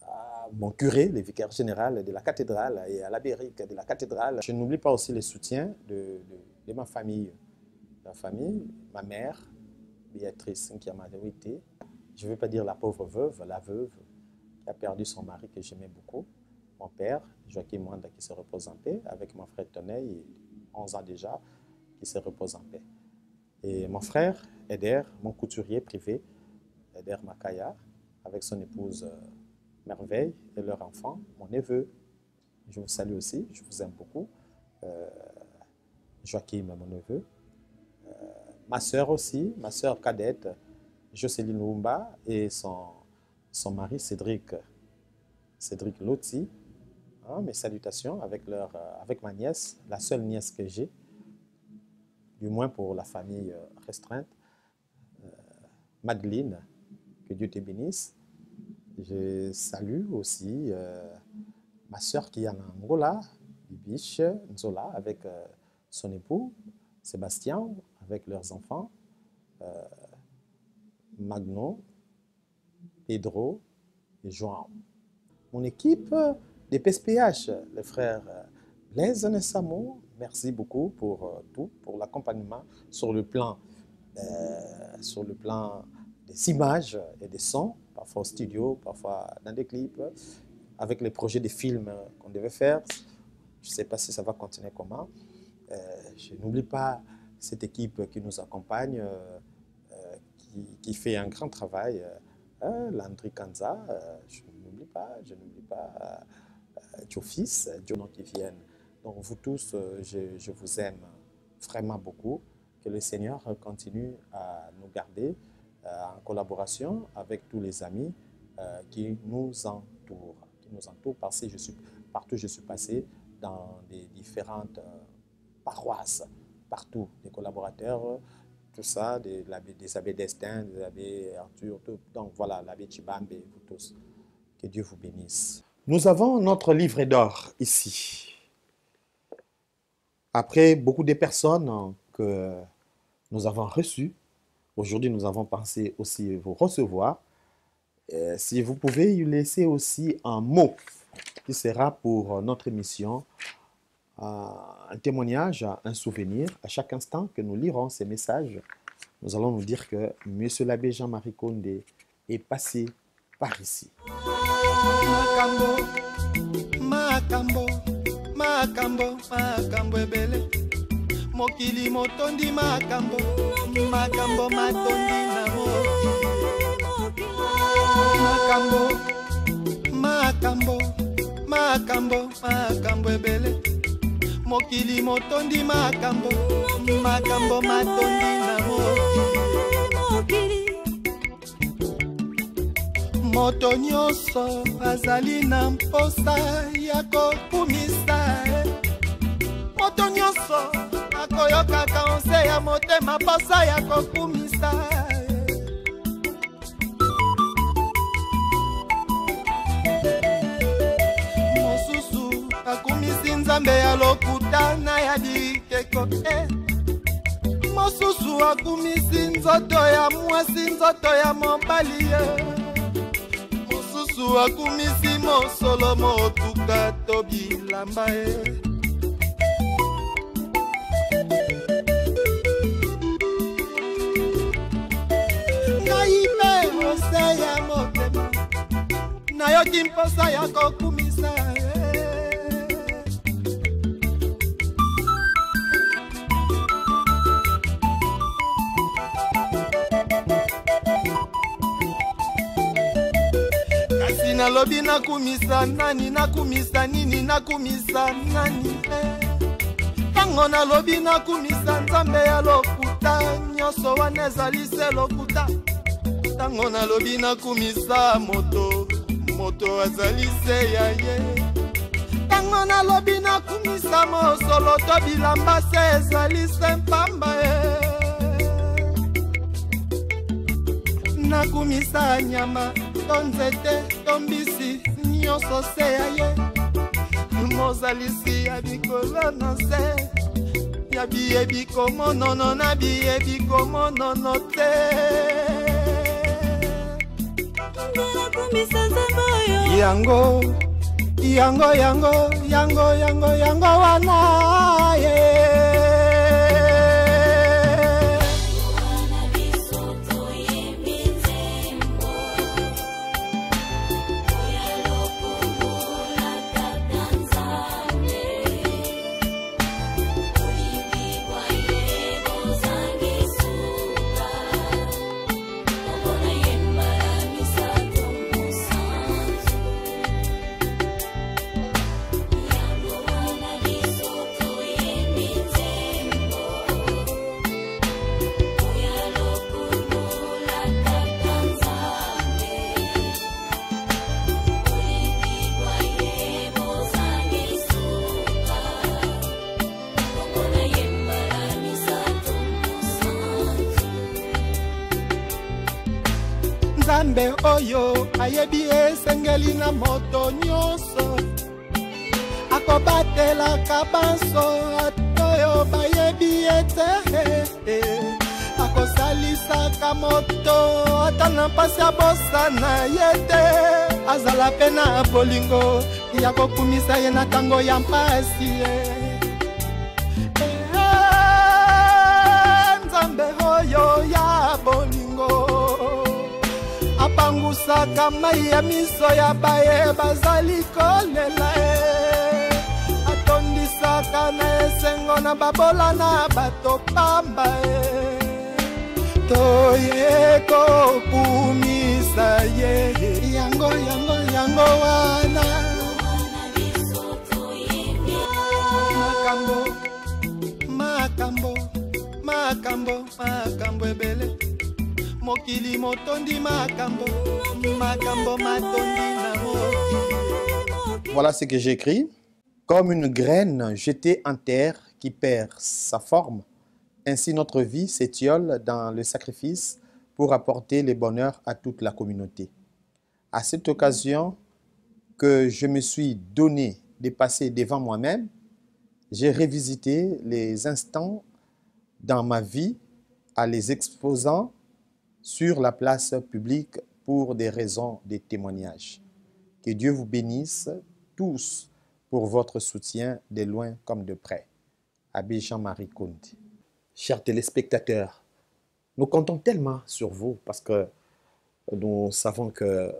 à mon curé, le vicaire général de la cathédrale et à l'abbé Eric de la cathédrale. Je n'oublie pas aussi les soutiens de ma famille, la famille, ma mère, Béatrice Nkiamadewite. Je ne veux pas dire la pauvre veuve, la veuve qui a perdu son mari que j'aimais beaucoup. Mon père, Joachim Mwanda, qui se repose en paix, avec mon frère Tonei, 11 ans déjà, qui se repose en paix. Et mon frère, Eder, mon couturier privé, Eder Makaya, avec son épouse Merveille et leur enfant, mon neveu. Je vous salue aussi, je vous aime beaucoup. Joachim, mon neveu. Ma sœur aussi, ma sœur cadette, Jocelyne Lumba, et son mari Cédric Loti. Hein, mes salutations avec ma nièce, la seule nièce que j'ai, du moins pour la famille restreinte. Madeleine, que Dieu te bénisse. Je salue aussi ma sœur qui est en Angola, Bibiche Nzola, avec son époux, Sébastien, avec leurs enfants, Magno, Pedro et João. Mon équipe des PSPH, les frères Blaise Nessamo, merci beaucoup pour tout, pour l'accompagnement sur le plan des images et des sons, parfois au studio, parfois dans des clips, avec les projets de films qu'on devait faire. Je ne sais pas si ça va continuer comment. Je n'oublie pas cette équipe qui nous accompagne, qui fait un grand travail. Landry Kanza, je n'oublie pas Diofis, Dionon qui viennent. Donc vous tous, je vous aime vraiment beaucoup. Que le Seigneur continue à nous garder en collaboration avec tous les amis qui nous entourent. Parce que partout je suis passé dans des différentes paroisses, partout, des collaborateurs, tout ça, des abbés Destin, des abbés Arthur, tout. Donc voilà, l'abbé Chibambe, vous tous. Que Dieu vous bénisse. Nous avons notre livret d'or ici. Après beaucoup de personnes que nous avons reçues, aujourd'hui nous avons pensé aussi vous recevoir. Si vous pouvez y laisser aussi un mot qui sera pour notre émission, un témoignage, un souvenir. À chaque instant que nous lirons ces messages, nous allons nous dire que Monsieur l'abbé Jean-Marie Condé est passé par ici. Makambo ebele mokili motondi makambo matondi na makambo ebele mokili motondi makambo matondi na moto nyonso azali na mposa ya kokumisa moto nyonso akoyoka kaonse ya motema mposa ya kokumisa mosusu akumisi nzambe ya lokuta na ya bikeko mosusu akumisi nzoto ya mwasi nzoto ya mobali mosusu akumisi mosolo motuka to bilamba ngai mpe ose ya motema nayoki mposa ya kokumisa kasi nalobi nakumisa nani nakumisa nini nakumisa nani tango nalobi nakumisa nzambe ya lokuta nyonso wana ezali se lokuta tango nalobi nakumisa moto azali se ya ye tango nalobi nakumisa mosolo to bilamba se ezali se mpamba nakumisa nyama to nzete to mbisi nyonso se ya ye mozalisi ya bikolo na se ya biyebi komonono na biyebi komonono te yango wana ye oyo ayebi esengeli na moto nyonso akobatelaka banso atoyo bayebi ete akosalisaka moto ata na mpasi abosana ye te azala mpe na bolingo ya kokumisa ye na ntango ya mpasi ye nzambe oyo ya bolingo apangusaka mai ya miso ya baye bazali kolela atondisaka na esengo na babola na bato pamba toye kokumisa ye yango wana makambo ebele mokili motondi makambo matondi na mokili. Voilà ce que j'écris. Comme une graine jetée en terre qui perd sa forme, ainsi notre vie s'étiole dans le sacrifice pour apporter le bonheur à toute la communauté. À cette occasion que je me suis donné de passer devant moi-même, j'ai revisité les instants dans ma vie en les exposant sur la place publique pour des raisons de témoignage. Que Dieu vous bénisse tous pour votre soutien de loin comme de près. Abbé Jean-Marie Condi. Chers téléspectateurs, nous comptons tellement sur vous parce que nous savons que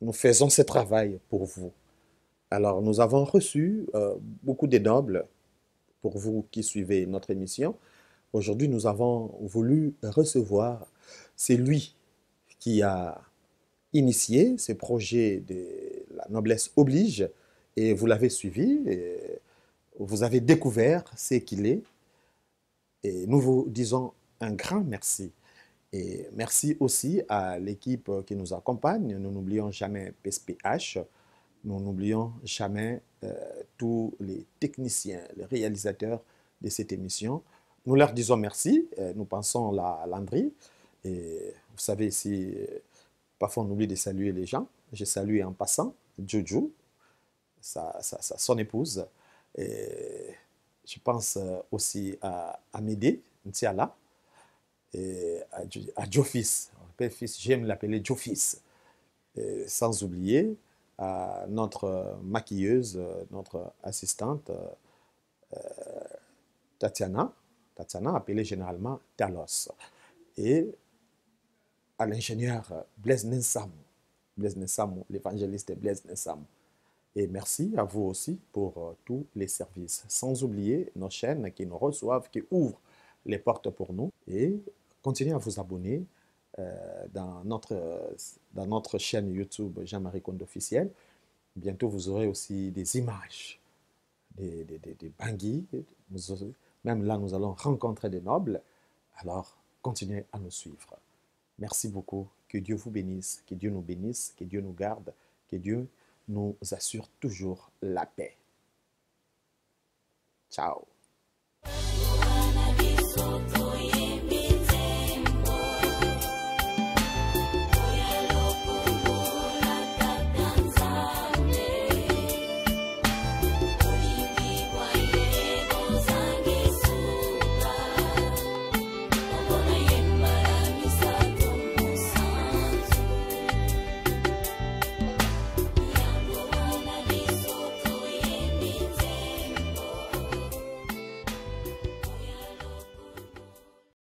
nous faisons ce travail pour vous. Alors, nous avons reçu beaucoup de nobles pour vous qui suivez notre émission. Aujourd'hui, nous avons voulu recevoir celui qui a initié ce projet de la noblesse oblige et vous l'avez suivi, et vous avez découvert ce qu'il est et nous vous disons un grand merci. Et merci aussi à l'équipe qui nous accompagne. Nous n'oublions jamais PSPH, nous n'oublions jamais tous les techniciens, les réalisateurs de cette émission. Nous leur disons merci, nous pensons à Landry. Et vous savez, si parfois on oublie de saluer les gens, je salue en passant Jojo, son épouse. Et je pense aussi à Amédée Ntiala et à Jofis. J'aime l'appeler Jofis. Sans oublier à notre maquilleuse, notre assistante Tatiana, appelée généralement Talos. Et à l'ingénieur Blaise Nensam, l'évangéliste Blaise Nensam. Et merci à vous aussi pour tous les services. Sans oublier nos chaînes qui nous reçoivent, qui ouvrent les portes pour nous. Et continuez à vous abonner dans notre chaîne YouTube Jean-Marie Condi officiel. Bientôt, vous aurez aussi des images, des Bangui. Même là, nous allons rencontrer des nobles. Alors, continuez à nous suivre. Merci beaucoup. Que Dieu vous bénisse, que Dieu nous bénisse, que Dieu nous garde, que Dieu nous assure toujours la paix. Ciao.